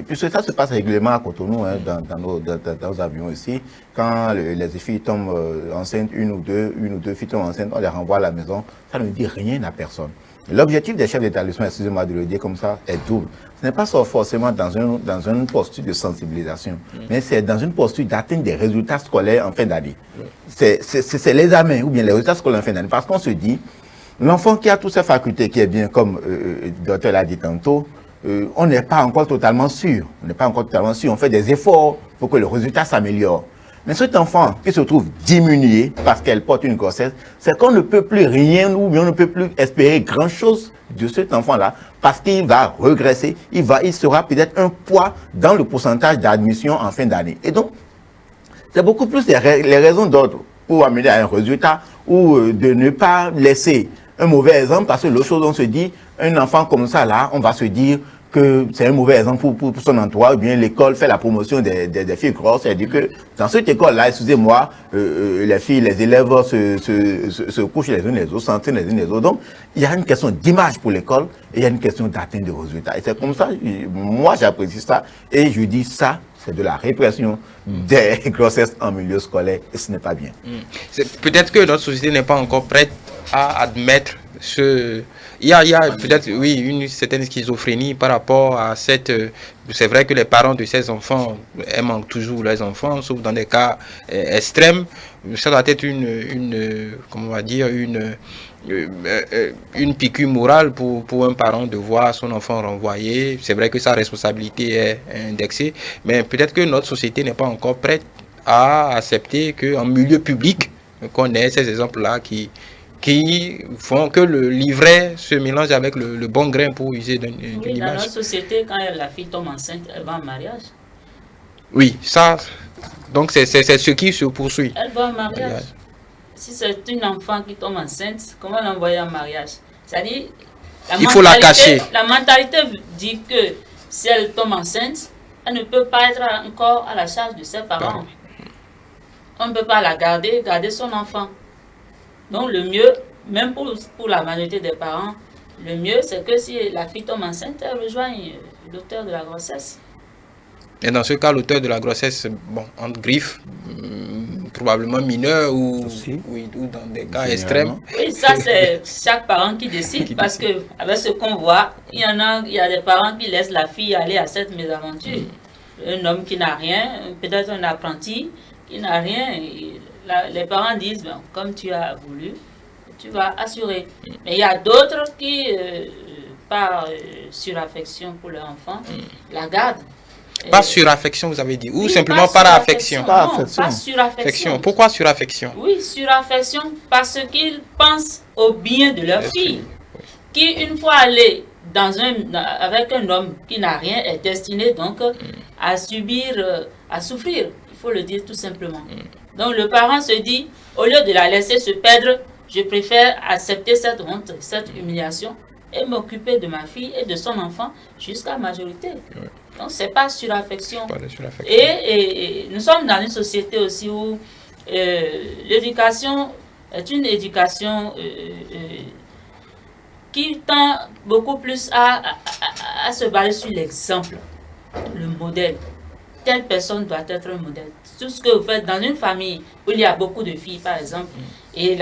puisque ça se passe régulièrement à Cotonou, hein, dans nos avions ici, quand les filles tombent enceintes, une ou deux filles tombent enceintes, on les renvoie à la maison, ça ne dit rien à personne. L'objectif des chefs d'établissement, excusez-moi de le dire comme ça, est double. Ce n'est pas forcément dans une posture de sensibilisation, mais c'est dans une posture d'atteindre des résultats scolaires en fin d'année. C'est l'examen ou bien les résultats scolaires en fin d'année. Parce qu'on se dit, l'enfant qui a toutes ses facultés, qui est bien, comme le docteur l'a dit tantôt, on n'est pas encore totalement sûr. On n'est pas encore totalement sûr. On fait des efforts pour que le résultat s'améliore. Mais cet enfant qui se trouve diminué parce qu'elle porte une grossesse, c'est qu'on ne peut plus rien ou bien on ne peut plus espérer grand-chose de cet enfant-là parce qu'il va regresser, il sera peut-être un poids dans le pourcentage d'admission en fin d'année. Et donc, c'est beaucoup plus les raisons d'ordre pour amener à un résultat, ou de ne pas laisser un mauvais exemple, parce que l'autre chose, on se dit, un enfant comme ça, là, on va se dire que c'est un mauvais exemple pour son entourage, ou bien l'école fait la promotion des filles grosses, c'est-à-dire que dans cette école-là, excusez-moi, les filles, les élèves se couchent les unes les autres, s'entraînent les unes les autres. Donc, il y a une question d'image pour l'école, et il y a une question d'atteinte de résultats. Et c'est comme ça, moi j'apprécie ça, et je dis ça, c'est de la répression des grossesses en milieu scolaire, et ce n'est pas bien. Peut-être que notre société n'est pas encore prête à admettre ce... Il y a peut-être, oui, une certaine schizophrénie par rapport à cette... C'est vrai que les parents de ces enfants aiment toujours leurs enfants, sauf dans des cas extrêmes. Ça doit être comment on va dire, une piqûre morale pour un parent de voir son enfant renvoyé. C'est vrai que sa responsabilité est indexée, mais peut-être que notre société n'est pas encore prête à accepter qu'en milieu public, qu'on ait ces exemples-là qui font que le livret se mélange avec le bon grain, pour user d'une Oui, dans image. notre société, quand la fille tombe enceinte, elle va en mariage. Oui, ça, donc c'est ce qui se poursuit. Elle va en mariage. Si c'est une enfant qui tombe enceinte, comment l'envoyer en mariage? C'est-à-dire, Il faut la cacher. La mentalité dit que si elle tombe enceinte, elle ne peut pas être encore à la charge de ses parents. On ne peut pas la garder son enfant. Donc le mieux, même pour la majorité des parents, le mieux c'est que si la fille tombe enceinte, elle rejoigne l'auteur de la grossesse. Et dans ce cas, l'auteur de la grossesse, bon, entre griffes, probablement mineur ou dans des cas extrêmes. Oui, ça c'est chaque parent qui décide, parce que avec ce qu'on voit, il y a des parents qui laissent la fille aller à cette mésaventure. Un homme qui n'a rien, peut-être un apprenti qui n'a rien. Les parents disent, ben, comme tu as voulu, tu vas assurer. Mais il y a d'autres qui, par suraffection pour leur enfant, la gardent. Pas suraffection, vous avez dit, ou Oui, simplement par affection. Non, pas suraffection. Pourquoi suraffection? Oui, suraffection parce qu'ils pensent au bien de leur fille, qui une fois allée avec un homme qui n'a rien, est destiné donc à subir, à souffrir, il faut le dire tout simplement. Donc le parent se dit, au lieu de la laisser se perdre, je préfère accepter cette honte, cette humiliation et m'occuper de ma fille et de son enfant jusqu'à majorité. Donc c'est pas suraffection. Et nous sommes dans une société aussi où l'éducation est une éducation qui tend beaucoup plus à se baser sur l'exemple, le modèle. Telle personne doit être un modèle. Tout ce que vous faites dans une famille où il y a beaucoup de filles, par exemple, et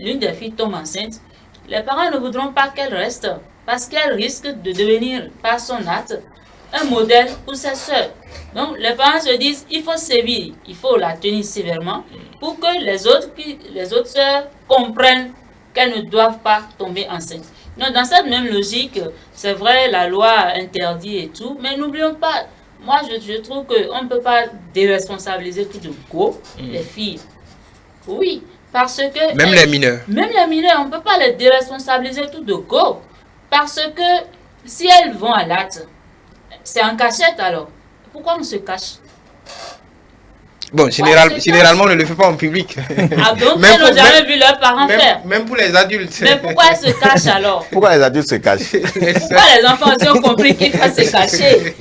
l'une des filles tombe enceinte, les parents ne voudront pas qu'elle reste parce qu'elle risque de devenir, par son acte, un modèle pour ses soeurs. Donc, les parents se disent, il faut sévir, il faut la tenir sévèrement pour que les autres soeurs comprennent qu'elles ne doivent pas tomber enceintes. Donc, dans cette même logique, c'est vrai, la loi interdit et tout, mais n'oublions pas, moi je trouve qu'on ne peut pas déresponsabiliser tout de go les filles. Oui, parce que... Même les mineurs. Même les mineurs, on ne peut pas les déresponsabiliser tout de go. Parce que si elles vont à l'acte, c'est en cachette alors. Pourquoi on se cache? Bon, généralement, on ne le fait pas en public. Ah donc, elles n'ont jamais vu leurs parents faire. Même pour les adultes. Mais pourquoi elles se cachent alors? Pourquoi les adultes se cachent? Pourquoi les enfants aussi ont compris qu'il faut se cacher?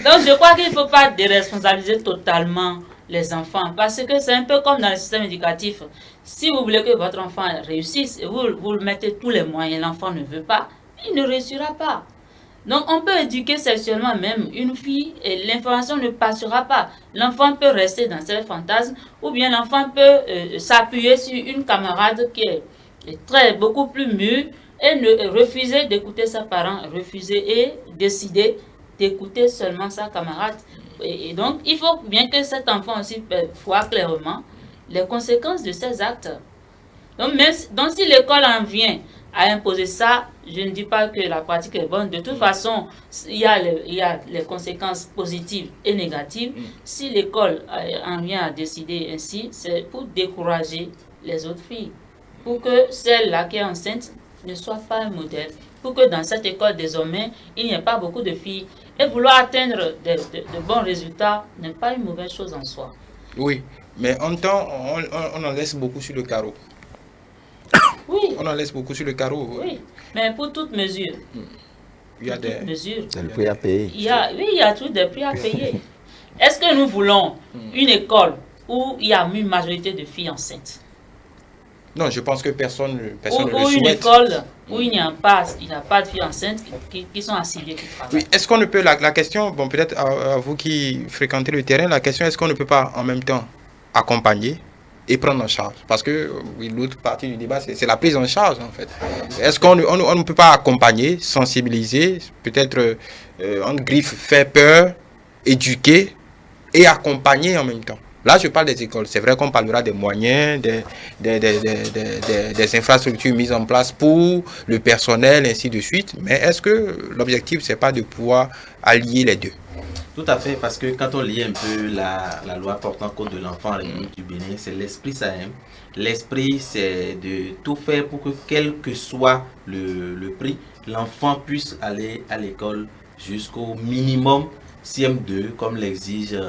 Donc, je crois qu'il ne faut pas déresponsabiliser totalement les enfants. Parce que c'est un peu comme dans le système éducatif. Si vous voulez que votre enfant réussisse et vous le mettez tous les moyens, l'enfant ne veut pas, il ne réussira pas. Donc, on peut éduquer sexuellement même une fille et l'information ne passera pas. L'enfant peut rester dans ses fantasmes ou bien l'enfant peut s'appuyer sur une camarade qui est beaucoup plus mûre et refuser d'écouter ses parents, refuser et décider d'écouter seulement sa camarade. Et donc, il faut bien que cet enfant aussi voit clairement les conséquences de ses actes. Donc, si l'école en vient à imposer ça, je ne dis pas que la pratique est bonne. De toute façon, il y a les conséquences positives et négatives. Si l'école en vient à décider ainsi, c'est pour décourager les autres filles. Pour que celle-là qui est enceinte ne soit pas un modèle. Pour que dans cette école, désormais, il n'y ait pas beaucoup de filles. Et vouloir atteindre de bons résultats n'est pas une mauvaise chose en soi. Oui. Mais en temps, on en laisse beaucoup sur le carreau. Oui. On en laisse beaucoup sur le carreau. Oui, mais pour toute mesure. Il y a des... C'est le prix à payer. Il y a tous des prix à payer. Est-ce que nous voulons une école où il y a une majorité de filles enceintes? Non, je pense que personne ne le Ou une souhaite. école où il n'y a pas de filles enceintes qui sont assignées, qui travaillent. Oui, est-ce qu'on ne peut, la question, bon, peut-être à vous qui fréquentez le terrain, la question, est-ce qu'on ne peut pas en même temps accompagner et prendre en charge? Parce que oui, l'autre partie du débat, c'est la prise en charge, en fait. Est-ce qu'on ne peut pas accompagner, sensibiliser, peut-être en griffe, faire peur, éduquer et accompagner en même temps? Là, je parle des écoles. C'est vrai qu'on parlera des moyens, des infrastructures mises en place pour le personnel, ainsi de suite. Mais est-ce que l'objectif, c'est pas de pouvoir allier les deux? Tout à fait, parce que quand on lit un peu la loi portant code de l'enfant à la République du Bénin, c'est l'esprit ça aime. L'esprit, c'est de tout faire pour que, quel que soit le prix, l'enfant puisse aller à l'école jusqu'au minimum CM2, comme l'exige,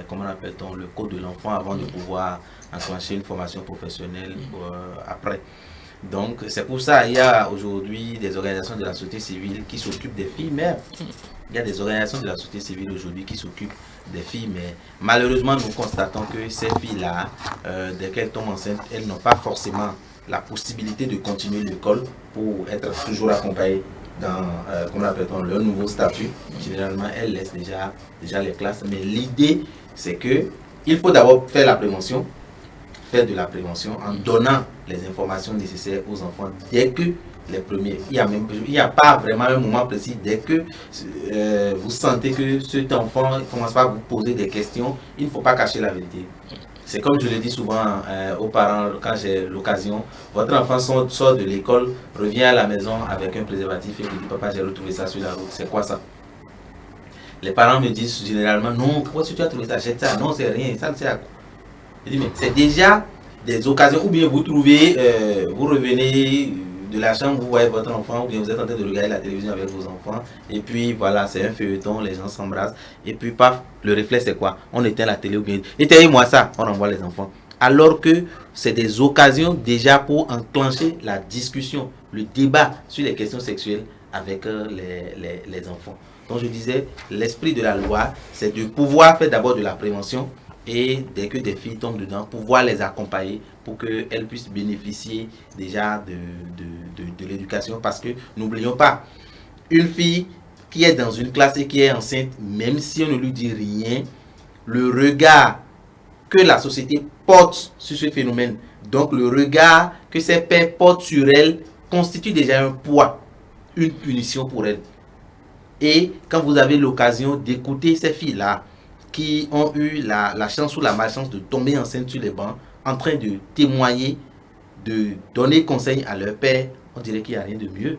comment appelle-t-on, le code de l'enfant, avant de pouvoir enclencher une formation professionnelle après. Donc, c'est pour ça qu'il y a aujourd'hui des organisations de la société civile qui s'occupent des filles mères. Il y a des organisations de la société civile aujourd'hui qui s'occupent des filles, mais malheureusement, nous constatons que ces filles-là, dès qu'elles tombent enceintes, elles n'ont pas forcément la possibilité de continuer l'école pour être toujours accompagnées dans comment appelle-t-on, leur nouveau statut. Généralement, elles laissent déjà les classes, mais l'idée, c'est que il faut d'abord faire la prévention, faire de la prévention en donnant les informations nécessaires aux enfants dès que les premiers. Il n'y a pas vraiment un moment précis. Dès que vous sentez que cet enfant commence pas à vous poser des questions, il ne faut pas cacher la vérité. C'est comme je le dis souvent aux parents quand j'ai l'occasion. Votre enfant sort de l'école, revient à la maison avec un préservatif et vous dit papa, j'ai retrouvé ça sur la route. C'est quoi ça? Les parents me disent généralement non, pourquoi tu as trouvé ça? Jette ça. Non, c'est rien. Ça ne sert à quoi? Je dis mais c'est déjà des occasions, ou bien vous trouvez, vous revenez de la chambre, vous voyez votre enfant, ou bien vous êtes en train de regarder la télévision avec vos enfants, et puis voilà, c'est un feuilleton, les gens s'embrassent, et puis paf, le réflexe c'est quoi? On éteint la télé, ou bien éteignez-moi ça, on envoie les enfants. Alors que c'est des occasions déjà pour enclencher la discussion, le débat sur les questions sexuelles avec les enfants. Donc je disais, l'esprit de la loi, c'est de pouvoir faire d'abord de la prévention, et dès que des filles tombent dedans, pouvoir les accompagner pour qu'elles puissent bénéficier déjà de l'éducation. Parce que n'oublions pas, une fille qui est dans une classe et qui est enceinte, même si on ne lui dit rien, le regard que la société porte sur ce phénomène, donc le regard que ses pairs portent sur elle, constitue déjà un poids, une punition pour elle. Et quand vous avez l'occasion d'écouter ces filles-là, qui ont eu la chance ou la malchance de tomber enceinte sur les bancs, en train de témoigner, de donner conseil à leur père, on dirait qu'il n'y a rien de mieux.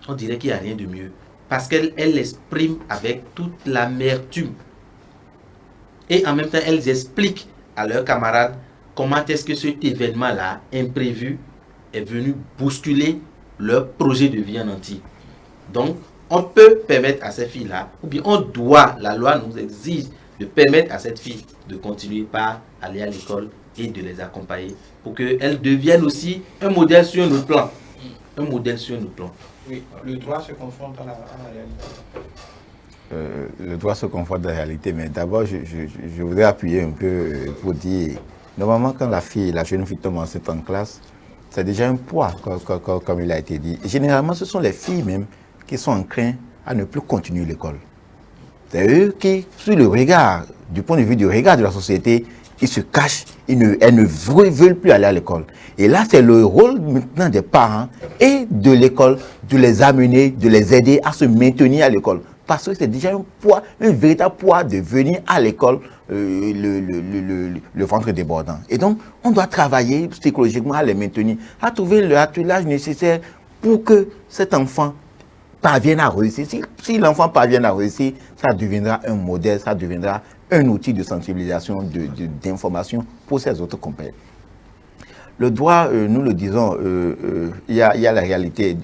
On dirait qu'il n'y a rien de mieux. Parce qu'elles l'expriment avec toute l'amertume. Et en même temps, elles expliquent à leurs camarades comment est-ce que cet événement-là, imprévu, est venu bousculer leur projet de vie en entier. Donc, on peut permettre à ces filles-là, ou bien on doit, la loi nous exige de permettre à cette fille de continuer par aller à l'école et de les accompagner pour qu'elles deviennent aussi un modèle sur notre plan. Un modèle sur notre plan. Oui, le droit se confronte à la réalité. Le droit se confronte à la réalité, mais d'abord, je voudrais appuyer un peu pour dire, normalement, quand la jeune fille tombe enceinte en classe, c'est déjà un poids, comme il a été dit. Et généralement, ce sont les filles même qui sont enclins à ne plus continuer l'école. C'est eux qui, sur le regard, du point de vue du regard de la société, ils se cachent, elles ne veulent plus aller à l'école. Et là, c'est le rôle maintenant des parents et de l'école de les amener, de les aider à se maintenir à l'école. Parce que c'est déjà un poids, un véritable poids de venir à l'école, le ventre débordant. Et donc, on doit travailler psychologiquement à les maintenir, à trouver le attelage nécessaire pour que cet enfant parvienne à réussir. Si l'enfant parvient à réussir, ça deviendra un modèle, ça deviendra un outil de sensibilisation, d'information pour ses autres compagnes. Le droit, nous le disons, il y a la réalité,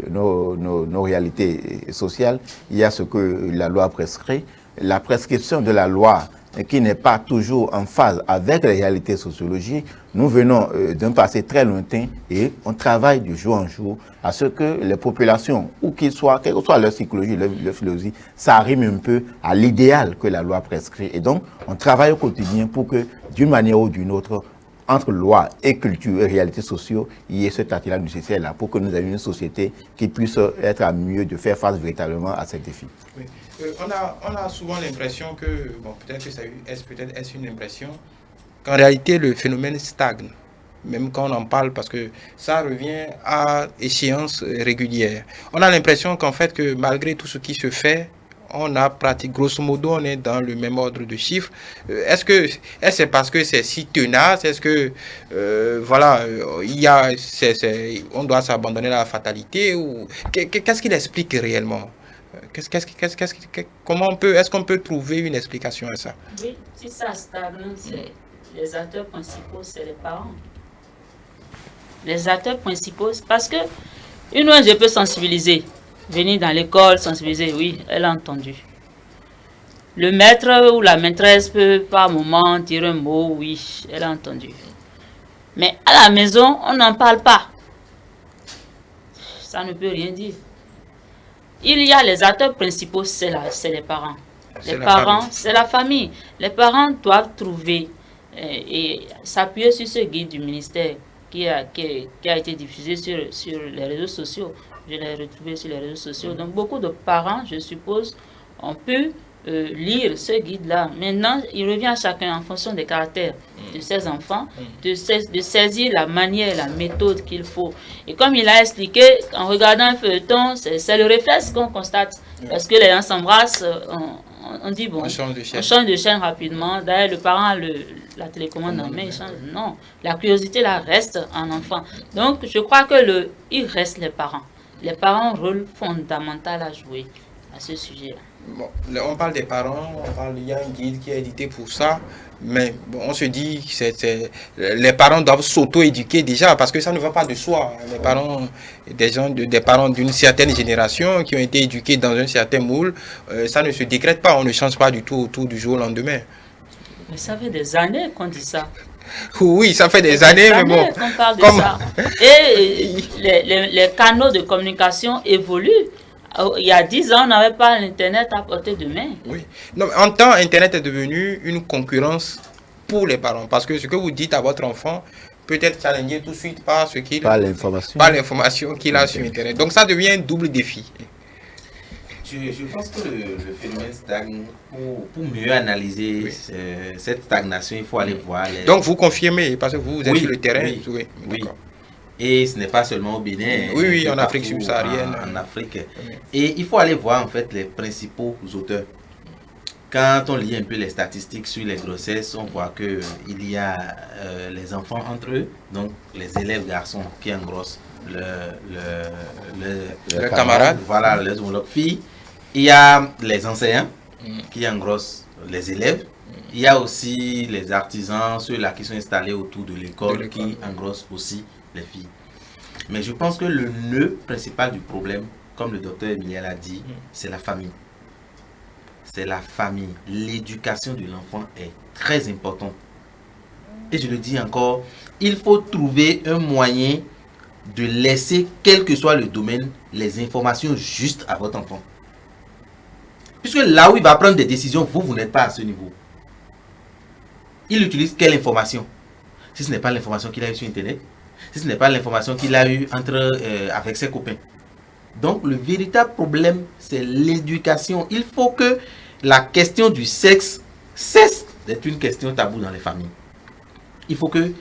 nos réalités sociales, il y a ce que la loi prescrit. La prescription de la loi et qui n'est pas toujours en phase avec les réalités sociologiques, nous venons d'un passé très lointain et on travaille de jour en jour à ce que les populations, où qu'ils soient, quelle que soit leur psychologie, leur philosophie, ça arrive un peu à l'idéal que la loi prescrit. Et donc, on travaille au quotidien pour que, d'une manière ou d'une autre, entre loi et culture et réalités sociaux, il y ait cet atelier nécessaire là pour que nous ayons une société qui puisse être à mieux de faire face véritablement à ces défis. Oui. On a souvent l'impression que, bon, peut-être que est-ce une impression, qu'en réalité le phénomène stagne, même quand on en parle, parce que ça revient à échéances régulières. On a l'impression qu'en fait, que malgré tout ce qui se fait, on a pratiqué, grosso modo, on est dans le même ordre de chiffres. Est-ce que c'est parce que c'est si tenace? Est-ce que, voilà, on doit s'abandonner à la fatalité? Ou qu'est-ce qu'il explique réellement? Est-ce qu'on peut trouver une explication à ça? Oui, si ça stagne, les acteurs principaux, c'est les parents. Les acteurs principaux, parce que une fois je peux sensibiliser, venir dans l'école, sensibiliser, oui, elle a entendu. Le maître ou la maîtresse peut par moment dire un mot, oui, elle a entendu. Mais à la maison, on n'en parle pas. Ça ne peut rien dire. Il y a les acteurs principaux, c'est les parents. Les parents, c'est la famille. Les parents doivent trouver et s'appuyer sur ce guide du ministère qui a été diffusé sur les réseaux sociaux. Je l'ai retrouvé sur les réseaux sociaux. Donc, beaucoup de parents, je suppose, ont pu lire ce guide-là. Maintenant, il revient à chacun en fonction des caractères de ses enfants, de saisir la manière, la méthode qu'il faut. Et comme il a expliqué, en regardant un feuilleton, c'est le réflexe qu'on constate. Parce que les gens s'embrassent, on dit, bon, on change de chaîne rapidement. D'ailleurs, le parent a la télécommande en main, il change. Non, la curiosité, là, reste en enfant. Donc, je crois que il reste les parents. Les parents ont un rôle fondamental à jouer à ce sujet-là. Bon, on parle des parents, il y a un guide qui est édité pour ça, mais bon, on se dit que les parents doivent s'auto-éduquer déjà, parce que ça ne va pas de soi. Les parents, des parents d'une certaine génération qui ont été éduqués dans un certain moule, ça ne se décrète pas, on ne change pas du tout autour du jour au lendemain. Mais ça fait des années qu'on dit ça. Oui, ça fait des années, mais bon. Qu'on parle de ça. Et les canaux de communication évoluent. Il y a 10 ans, on n'avait pas l'Internet à portée de main. Oui. Non, en temps, Internet est devenu une concurrence pour les parents. Parce que ce que vous dites à votre enfant peut être challengé tout de suite par l'information qu'il a sur Internet. Donc ça devient un double défi. Je pense que le phénomène stagne. Pour mieux analyser cette stagnation, il faut aller voir Donc vous confirmez, parce que vous êtes sur le terrain. Oui. Et ce n'est pas seulement au Bénin. Oui, en Afrique subsaharienne. En Afrique. Et il faut aller voir en fait les principaux auteurs. Quand on lit un peu les statistiques sur les grossesses, on voit qu'il y a les enfants entre eux, donc les élèves garçons qui engrossent le camarade. Voilà, les homologues filles. Il y a les enseignants qui engrossent les élèves. Il y a aussi les artisans, ceux-là qui sont installés autour de l'école, qui engrossent aussi les filles. Mais je pense que le nœud principal du problème, comme le docteur Emiliel a dit, c'est la famille. C'est la famille. L'éducation de l'enfant est très importante. Et je le dis encore, il faut trouver un moyen de laisser, quel que soit le domaine, les informations justes à votre enfant. Puisque là où il va prendre des décisions, vous n'êtes pas à ce niveau. Il utilise quelle information? Si ce n'est pas l'information qu'il a eue sur Internet, si ce n'est pas l'information qu'il a eue avec ses copains. Donc le véritable problème, c'est l'éducation. Il faut que la question du sexe cesse d'être une question taboue dans les familles. Il faut que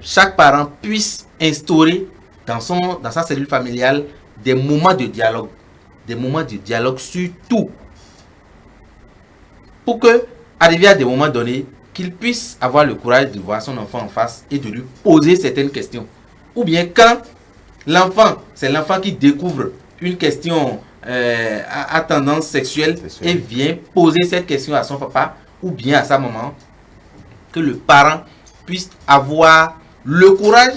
chaque parent puisse instaurer dans sa cellule familiale des moments de dialogue. Des moments de dialogue sur tout. Pour que, arrivé à des moments donnés, qu'il puisse avoir le courage de voir son enfant en face et de lui poser certaines questions. Ou bien quand c'est l'enfant qui découvre une question à tendance sexuelle et vient poser cette question à son papa ou bien à sa maman, que le parent puisse avoir le courage,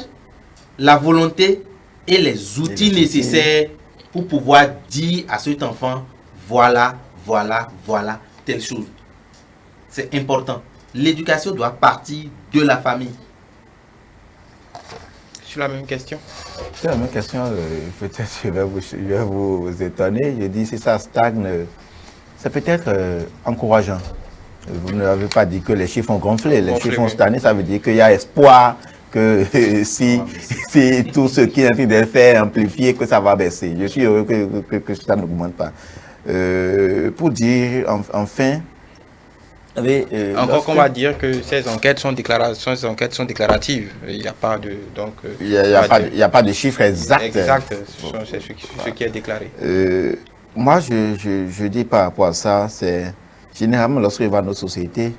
la volonté et les outils nécessaires pour pouvoir dire à cet enfant, voilà telle chose. c'est important. L'éducation doit partir de la famille. Sur la même question. C'est la même question, peut-être je vais vous étonner. Je dis si ça stagne, c'est peut-être encourageant. Vous n'avez pas dit que les chiffres ont gonflé. Les chiffres ont stagné, ça veut dire qu'il y a espoir que si tout ce qui est en train d'être fait amplifié, que ça va baisser. Je suis heureux que ça n'augmente pas. Pour dire enfin, encore qu'on va dire que ces enquêtes sont déclaratives. Il n'y a pas de il y a pas de chiffres exacts. Exact. C'est ce qui est déclaré. Moi, je dis par rapport à ça, c'est généralement lorsqu'on va dans notre société,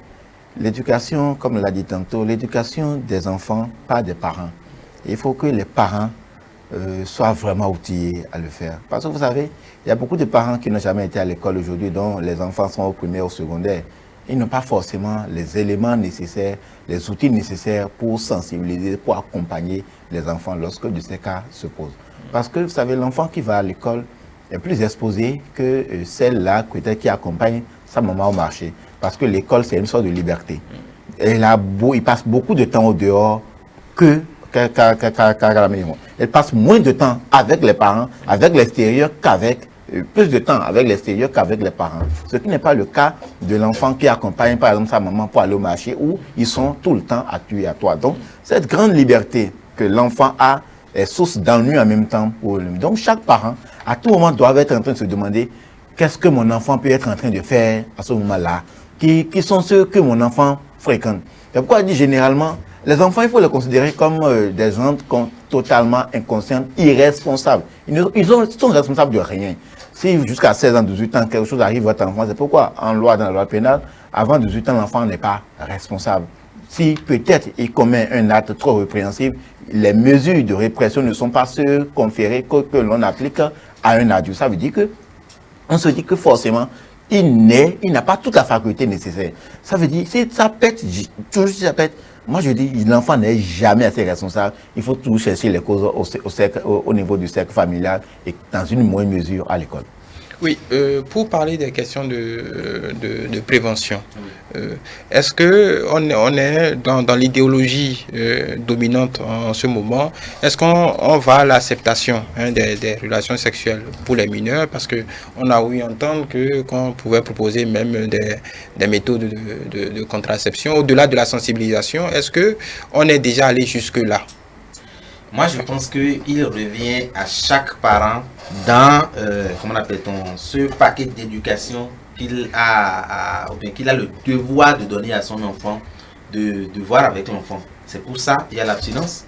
l'éducation, comme l'a dit tantôt, l'éducation des enfants, pas des parents. Il faut que les parents soient vraiment outillés à le faire. Parce que vous savez, il y a beaucoup de parents qui n'ont jamais été à l'école aujourd'hui, dont les enfants sont au primaire ou au secondaire. Ils n'ont pas forcément les éléments nécessaires, les outils nécessaires pour sensibiliser, pour accompagner les enfants lorsque de ces cas se posent. Parce que vous savez, l'enfant qui va à l'école est plus exposé que celle-là peut-être qui accompagne sa maman au marché. Parce que l'école, c'est une sorte de liberté. Il passe beaucoup de temps au dehors qu'à la maison. Elle passe moins de temps avec les parents, avec l'extérieur qu'avec plus de temps avec l'extérieur qu'avec les parents. Ce qui n'est pas le cas de l'enfant qui accompagne par exemple sa maman pour aller au marché où ils sont tout le temps à tuer à toi. Donc, cette grande liberté que l'enfant a est source d'ennui en même temps pour lui. Donc, chaque parent, à tout moment, doit être en train de se demander qu'est-ce que mon enfant peut être en train de faire à ce moment-là, qui sont ceux que mon enfant fréquente. C'est pourquoi je dis généralement, les enfants, il faut les considérer comme des gens totalement inconscients, irresponsables. Ils sont responsables de rien. Si jusqu'à 16 ans, 18 ans, quelque chose arrive à votre enfant, c'est pourquoi en loi, dans la loi pénale, avant 18 ans, l'enfant n'est pas responsable. Si peut-être il commet un acte trop répréhensible, les mesures de répression ne sont pas ceux conférées que l'on applique à un adulte. Ça veut dire que on se dit que forcément, il n'a pas toute la faculté nécessaire. Ça veut dire, si ça pète, toujours si ça pète, moi je dis, l'enfant n'est jamais assez responsable. Il faut toujours chercher les causes au niveau du cercle familial et dans une moindre mesure à l'école. Oui, pour parler des questions de prévention, est-ce qu'on est dans l'idéologie dominante en ce moment? Est-ce qu'on va à l'acceptation des relations sexuelles pour les mineurs? Parce qu'on a ouï entendre qu'on pouvait proposer même des méthodes de contraception. Au-delà de la sensibilisation, est-ce qu'on est déjà allé jusque-là? Moi, je pense qu'il revient à chaque parent dans, comment appelle-t-on, ce paquet d'éducation qu'il a le devoir de donner à son enfant, de voir avec l'enfant. C'est pour ça qu'il y a l'abstinence,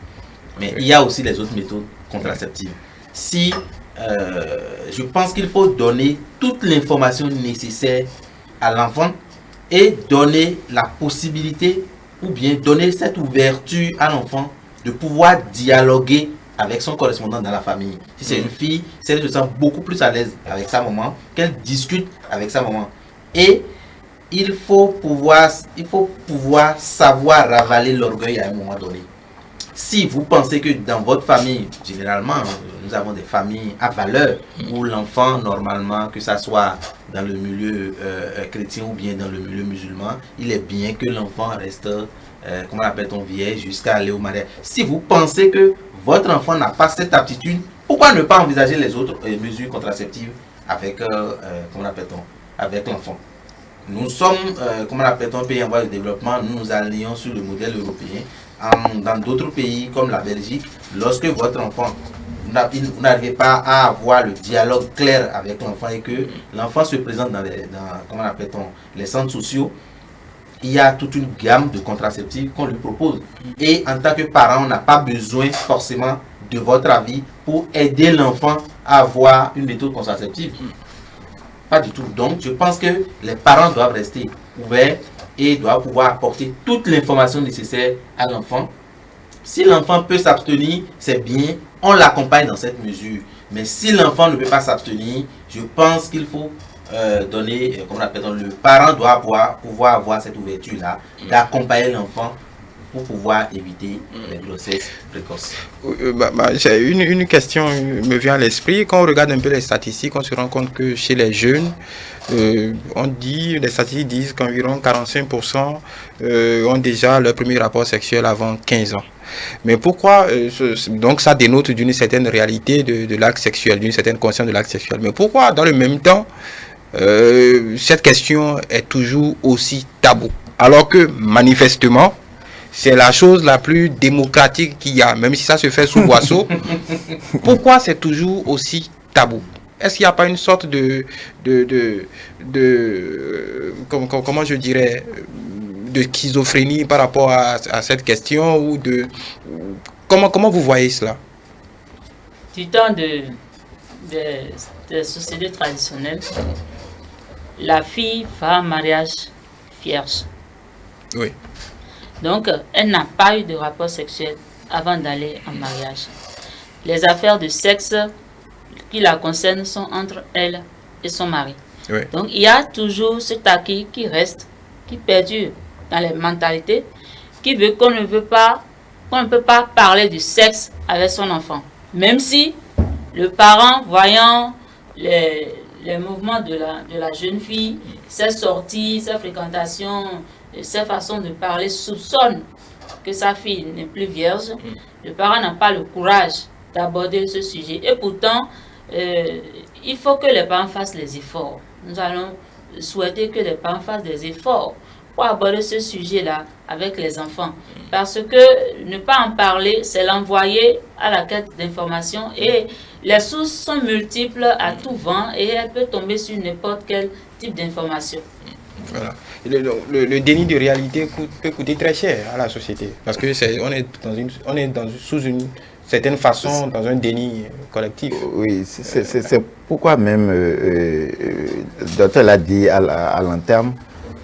mais il y a aussi les autres méthodes contraceptives. Je pense qu'il faut donner toute l'information nécessaire à l'enfant et donner la possibilité ou bien donner cette ouverture à l'enfant de pouvoir dialoguer avec son correspondant dans la famille. Si c'est une fille, si elle se sent beaucoup plus à l'aise avec sa maman, qu'elle discute avec sa maman. Et il faut pouvoir savoir ravaler l'orgueil à un moment donné. Si vous pensez que dans votre famille, généralement, nous avons des familles à valeur, où l'enfant, normalement, que ça soit dans le milieu chrétien ou bien dans le milieu musulman, il est bien que l'enfant reste comment appelle-t-on, vierge jusqu'à aller au mariage. Si vous pensez que votre enfant n'a pas cette aptitude, pourquoi ne pas envisager les autres mesures contraceptives avec, comment appelle-t-on, avec l'enfant? Nous sommes, comment appelle-t-on, pays en voie de développement, nous nous allions sur le modèle européen. Dans d'autres pays comme la Belgique, lorsque votre enfant, vous n'arrivez pas à avoir le dialogue clair avec l'enfant et que l'enfant se présente dans comment appelle-t-on, les centres sociaux, il y a toute une gamme de contraceptifs qu'on lui propose. Et en tant que parent, on n'a pas besoin forcément de votre avis pour aider l'enfant à avoir une méthode contraceptive. Pas du tout. Donc, je pense que les parents doivent rester ouverts et doivent pouvoir apporter toute l'information nécessaire à l'enfant. Si l'enfant peut s'abstenir, c'est bien, on l'accompagne dans cette mesure. Mais si l'enfant ne peut pas s'abstenir, je pense qu'il faut donner, comment on appelle, le parent doit pouvoir avoir cette ouverture-là, d'accompagner l'enfant pour pouvoir éviter les grossesses précoces? J'ai une question me vient à l'esprit. Quand on regarde un peu les statistiques, on se rend compte que chez les jeunes, les statistiques disent qu'environ 45% ont déjà leur premier rapport sexuel avant 15 ans. Mais pourquoi, donc ça dénote d'une certaine réalité de l'acte sexuel, d'une certaine conscience de l'acte sexuel. Mais pourquoi, dans le même temps, cette question est toujours aussi tabou? Alors que, manifestement, c'est la chose la plus démocratique qu'il y a, même si ça se fait sous boisseau. Pourquoi c'est toujours aussi tabou? Est-ce qu'il n'y a pas une sorte comment je dirais, de schizophrénie par rapport à cette question ou comment vous voyez cela? Du temps des sociétés traditionnelles, la fille va en mariage vierge. Oui. Donc, elle n'a pas eu de rapport sexuel avant d'aller en mariage. Les affaires de sexe qui la concernent sont entre elle et son mari. Oui. Donc, il y a toujours cet acquis qui reste, qui perdure dans les mentalités, qui veut qu'on ne peut pas parler du sexe avec son enfant. Même si le parent, voyant les mouvements de la jeune fille, ses sorties, ses fréquentations, ses façons de parler, soupçonne que sa fille n'est plus vierge, le parent n'a pas le courage d'aborder ce sujet. Et pourtant, il faut que les parents fassent les efforts. Nous allons souhaiter que les parents fassent des efforts pour aborder ce sujet-là avec les enfants. Parce que ne pas en parler, c'est l'envoyer à la quête d'informations. Et les sources sont multiples à tout vent et elle peut tomber sur n'importe quel type d'information. Voilà. Le déni de réalité peut coûter très cher à la société. Parce que sous une certaine façon dans un déni collectif. Oui, c'est pourquoi même le docteur l'a dit à long terme.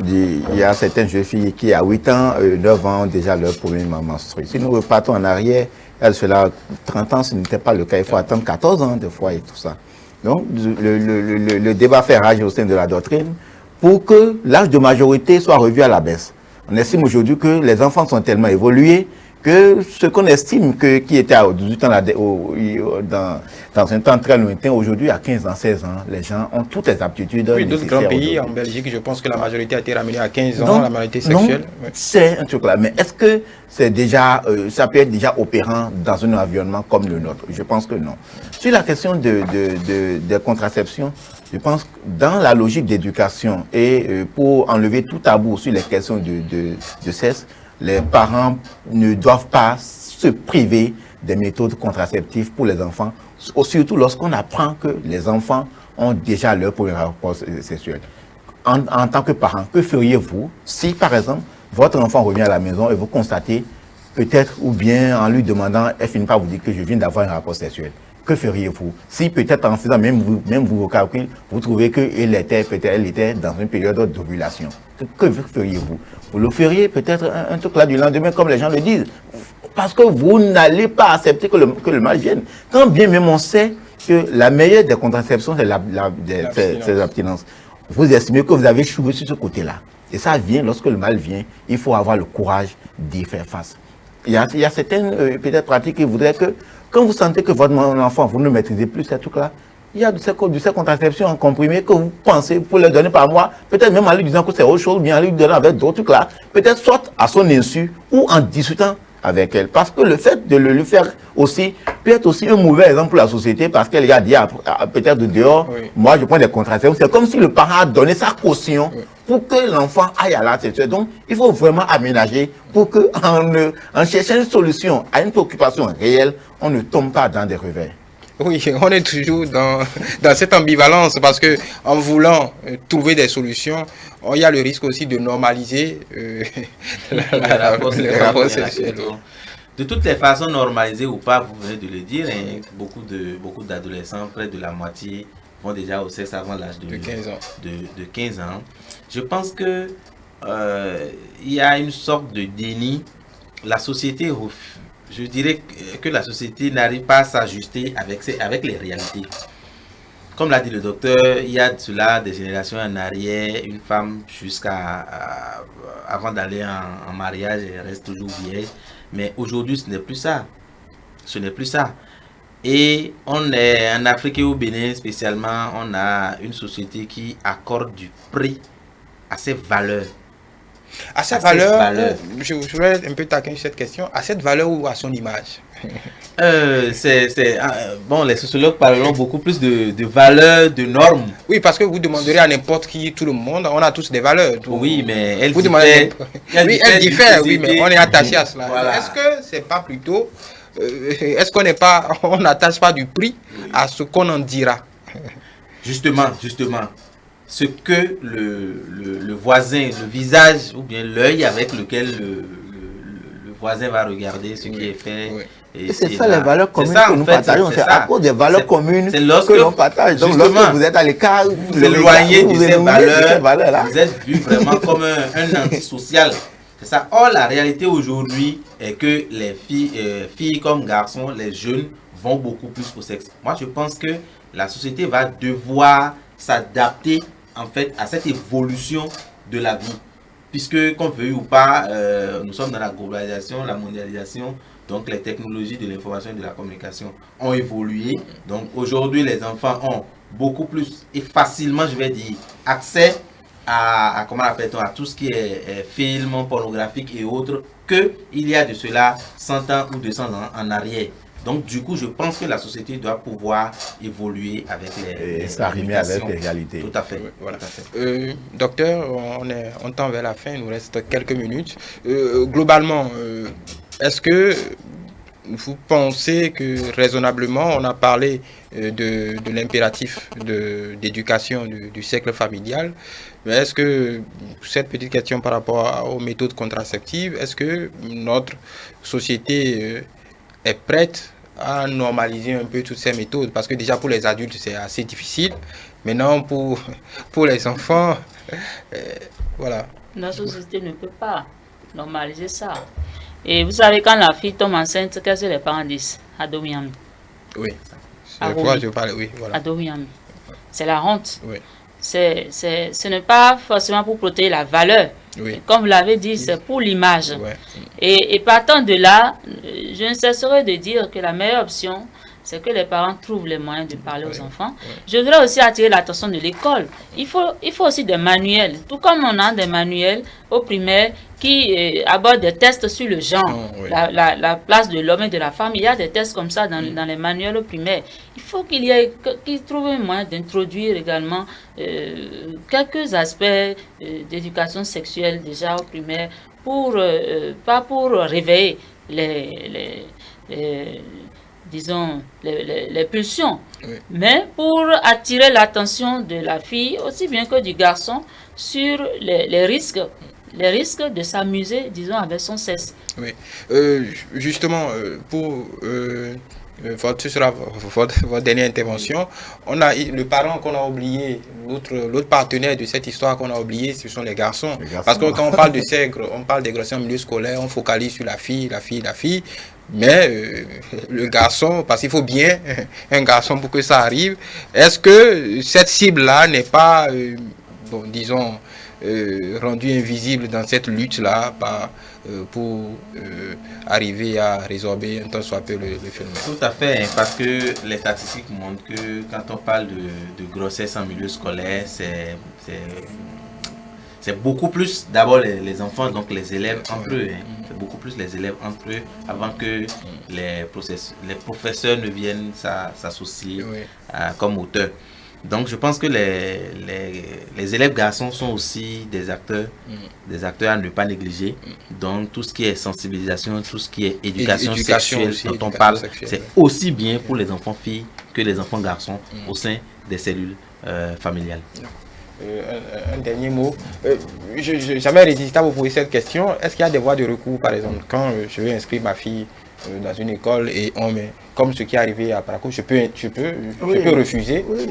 Il y a certaines jeunes filles qui, à 8 ans, 9 ans, ont déjà leur premier menstrué. Si nous repartons en arrière, cela 30 ans, ce n'était pas le cas. Il faut attendre 14 ans de fois et tout ça. Donc, le débat fait rage au sein de la doctrine pour que l'âge de majorité soit revu à la baisse. On estime aujourd'hui que les enfants sont tellement évolués que ce qu'on estime qui était à 18 ans dans un temps très lointain, aujourd'hui à 15 ans, 16 ans, les gens ont toutes les aptitudes. Oui, d'autres grands pays, en Belgique, je pense que la majorité a été ramenée à 15 ans, la majorité sexuelle. Oui. C'est un truc là. Mais est-ce que c'est déjà, ça peut être déjà opérant dans un environnement comme le nôtre? Je pense que non. Sur la question de contraception, je pense que dans la logique d'éducation et pour enlever tout tabou sur les questions de sexe, les parents ne doivent pas se priver des méthodes contraceptives pour les enfants, surtout lorsqu'on apprend que les enfants ont déjà leur premier rapport sexuel. En tant que parent, que feriez-vous si, par exemple, votre enfant revient à la maison et vous constatez, peut-être, ou bien en lui demandant, elle finit par vous dire que je viens d'avoir un rapport sexuel? Que feriez-vous si peut-être en faisant même vous vos calculs, vous trouvez qu'elle était dans une période d'ovulation? Que feriez-vous? Vous le feriez peut-être un truc là du lendemain comme les gens le disent. Parce que vous n'allez pas accepter que le mal vienne. Quand bien même on sait que la meilleure des contraceptions, c'est l'abstinence. Vous estimez que vous avez échoué sur ce côté-là. Et ça vient, lorsque le mal vient, il faut avoir le courage d'y faire face. Il y a certaines peut-être pratiques qui voudraient que quand vous sentez que votre enfant, vous ne maîtrisez plus ces trucs-là, il y a de ces contraceptions en comprimé que vous pensez pour le donner par mois, peut-être même en lui disant que c'est autre chose, bien en lui donnant avec d'autres trucs là, peut-être soit à son insu ou en discutant avec elle. Parce que le fait de le faire aussi peut être aussi un mauvais exemple pour la société parce qu'elle a dit peut-être de dehors, oui, moi je prends des contraceptions. C'est comme si le parent a donné sa caution, oui, pour que l'enfant aille à la sexuelle. Donc il faut vraiment aménager pour que en cherchant une solution à une préoccupation réelle, on ne tombe pas dans des revers. Oui, on est toujours dans cette ambivalence parce que en voulant trouver des solutions, il y a le risque aussi de normaliser la rapport sexuel. De toutes les façons, normalisé ou pas, vous venez de le dire, hein, beaucoup d'adolescents, près de la moitié, vont déjà au sexe avant l'âge de 15 ans. De 15 ans. Je pense que il y a une sorte de déni. La société, je dirais que la société n'arrive pas à s'ajuster avec les réalités. comme l'a dit le docteur, il y a de cela des générations en arrière, une femme avant d'aller en mariage, elle reste toujours vieille. Mais aujourd'hui, ce n'est plus ça. Ce n'est plus ça. Et on est en Afrique et au Bénin spécialement, on a une société qui accorde du prix à ses valeurs. À cette valeur, je voudrais un peu taquiner cette question, à cette valeur ou à son image? Bon, les sociologues parleront beaucoup plus de valeurs, de normes. Oui, parce que vous demanderez à n'importe qui, tout le monde, on a tous des valeurs. Oui, mais elles diffèrent, oui, mais on est attaché à cela. Voilà. Est-ce que c'est pas plutôt, est-ce on n'attache pas du prix à ce qu'on en dira? Justement, ce que le voisin, le visage ou bien l'œil avec lequel le voisin va regarder ce qui est fait. Oui. Et c'est ça les valeurs communes que nous partageons. C'est à cause des valeurs communes que l'on partage. Donc lorsque vous êtes à l'écart, vous éloignez de ces valeurs, vous êtes vu vraiment comme un antisocial. C'est ça. Or, la réalité aujourd'hui est que les filles comme garçons, les jeunes vont beaucoup plus au sexe. Moi, je pense que la société va devoir s'adapter en fait à cette évolution de la vie. Puisque, qu'on veuille ou pas, nous sommes dans la globalisation, la mondialisation, donc les technologies de l'information et de la communication ont évolué. Donc aujourd'hui, les enfants ont beaucoup plus et facilement, je vais dire, accès à comment appelle-t-on, à tout ce qui est film, pornographique et autres, qu'il y a de cela 100 ans ou 200 ans en arrière. Donc du coup, je pense que la société doit pouvoir évoluer avec s'arrimer avec les réalités. Tout à fait. Oui, voilà. Tout à fait. Docteur, on tend vers la fin, il nous reste quelques minutes. Globalement, est-ce que vous pensez que raisonnablement, on a parlé de l'impératif d'éducation du cercle familial, mais est-ce que cette petite question par rapport aux méthodes contraceptives, est-ce que notre société est prête à normaliser un peu toutes ces méthodes? Parce que déjà pour les adultes, c'est assez difficile. Maintenant, pour les enfants, voilà. Notre société ne peut pas normaliser ça. Et vous savez, quand la fille tombe enceinte, qu'est-ce que les parents disent? Adomiami. Oui. C'est pourquoi je parle, oui, voilà. Adomiami. C'est la honte. Oui. Ce n'est pas forcément pour protéger la valeur. Oui. Comme vous l'avez dit, c'est pour l'image. Ouais. Et partant de là, je ne cesserai de dire que la meilleure option, c'est que les parents trouvent les moyens de parler aux enfants. Ouais. Je voudrais aussi attirer l'attention de l'école. Il faut aussi des manuels. Tout comme on a des manuels au primaire qui abordent des tests sur le genre, la place de l'homme et de la femme. Il y a des tests comme ça dans les manuels au primaire. Il faut qu'ils trouvent un moyen d'introduire également quelques aspects d'éducation sexuelle déjà au primaire, pas pour réveiller disons, les pulsions, mais pour attirer l'attention de la fille, aussi bien que du garçon, sur les risques de s'amuser, disons, avec son sexe. Oui. Justement, pour votre dernière intervention, on a le parent qu'on a oublié, l'autre partenaire de cette histoire qu'on a oublié, ce sont les garçons. Parce que quand on parle de sexe, on parle des grossesses en milieu scolaire, on focalise sur la fille. Mais le garçon, parce qu'il faut bien un garçon pour que ça arrive, est-ce que cette cible-là n'est pas, disons, rendue invisible dans cette lutte-là pour arriver à résorber un tant soit peu le phénomène? Tout à fait, parce que les statistiques montrent que quand on parle de grossesse en milieu scolaire, c'est beaucoup plus d'abord les enfants, donc les élèves entre eux. C'est beaucoup plus les élèves entre eux avant que les professeurs ne viennent s'associer comme auteurs. Donc je pense que les élèves garçons sont aussi des acteurs à ne pas négliger. Donc tout ce qui est sensibilisation, tout ce qui est éducation sexuelle aussi, dont on parle, c'est aussi bien pour les enfants filles que les enfants garçons au sein des cellules familiales. Un dernier mot. Jamais résisté à vous poser cette question. Est-ce qu'il y a des voies de recours, par exemple, quand je veux inscrire ma fille dans une école et comme ce qui est arrivé à Parakou, je peux refuser. Oui.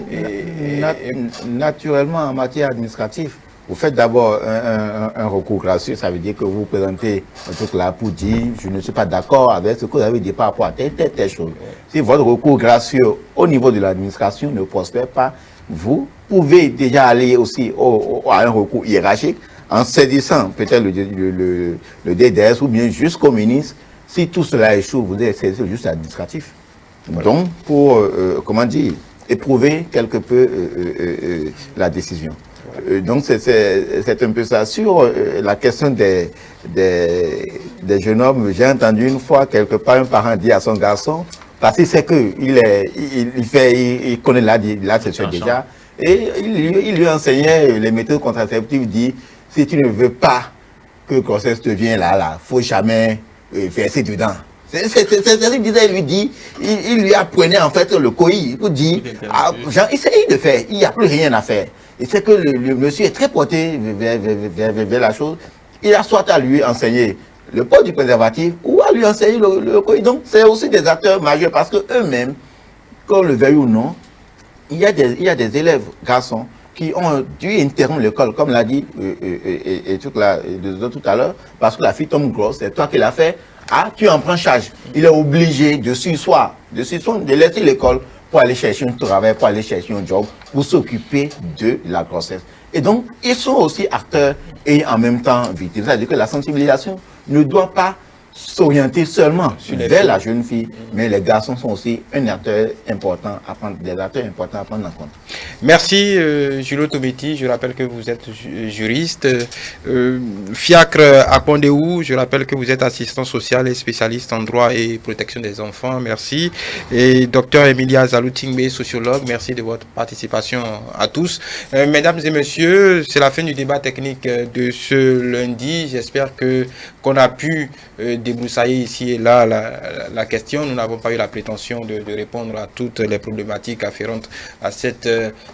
Naturellement, en matière administrative, Vous faites d'abord un recours gracieux, ça veut dire que vous présentez un truc là pour dire je ne suis pas d'accord avec ce que vous avez dit par rapport à telle chose. Si votre recours gracieux au niveau de l'administration ne prospère pas, vous pouvez déjà aller aussi à un recours hiérarchique en saisissant peut-être le DDS ou bien jusqu'au ministre. Si tout cela échoue, vous devez saisir le juste administratif. Voilà. Donc, pour, comment dire, éprouver quelque peu la décision. Donc, c'est un peu ça. Sur la question des jeunes hommes, j'ai entendu une fois, quelque part, un parent dit à son garçon, parce qu'il sait qu'il connaît la sexuelle déjà, et il lui enseignait les méthodes contraceptives, il dit, si tu ne veux pas que grossesse te vienne là, faut jamais verser dedans. C'est ce qu'il disait, il lui apprenait en fait le coït. Il dit, genre, essaye de faire, il n'y a plus rien à faire. Et c'est que le monsieur est très porté vers la chose. Il a soit à lui enseigner le port du préservatif ou à lui enseigner le coït. Donc c'est aussi des acteurs majeurs parce que eux-mêmes, qu'on le veuille ou non, il y a des élèves garçons qui ont dû interrompre l'école, comme l'a dit tout à l'heure, parce que la fille tombe grosse, c'est toi qui l'as fait. Ah, tu en prends charge. Il est obligé de sursoir, de laisser l'école pour aller chercher un travail, pour aller chercher un job, pour s'occuper de la grossesse. Et donc, ils sont aussi acteurs et en même temps victimes. C'est-à-dire que la sensibilisation ne doit pas s'orienter seulement vers la jeune fille, mais les garçons sont aussi des acteurs importants à prendre en compte. Merci Julio Tometi, je rappelle que vous êtes juriste. Fiacre Akondéou, je rappelle que vous êtes assistant social et spécialiste en droit et protection des enfants, merci. Et docteur Emilia Zaloutingbe, sociologue, merci de votre participation à tous. Mesdames et messieurs, c'est la fin du débat technique de ce lundi. J'espère qu'on a pu débroussailler ici et là la question. Nous n'avons pas eu la prétention de répondre à toutes les problématiques afférentes à cette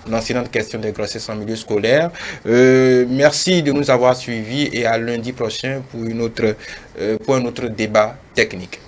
lancinante question des grossesses en milieu scolaire. Merci de nous avoir suivis et à lundi prochain pour un autre débat technique.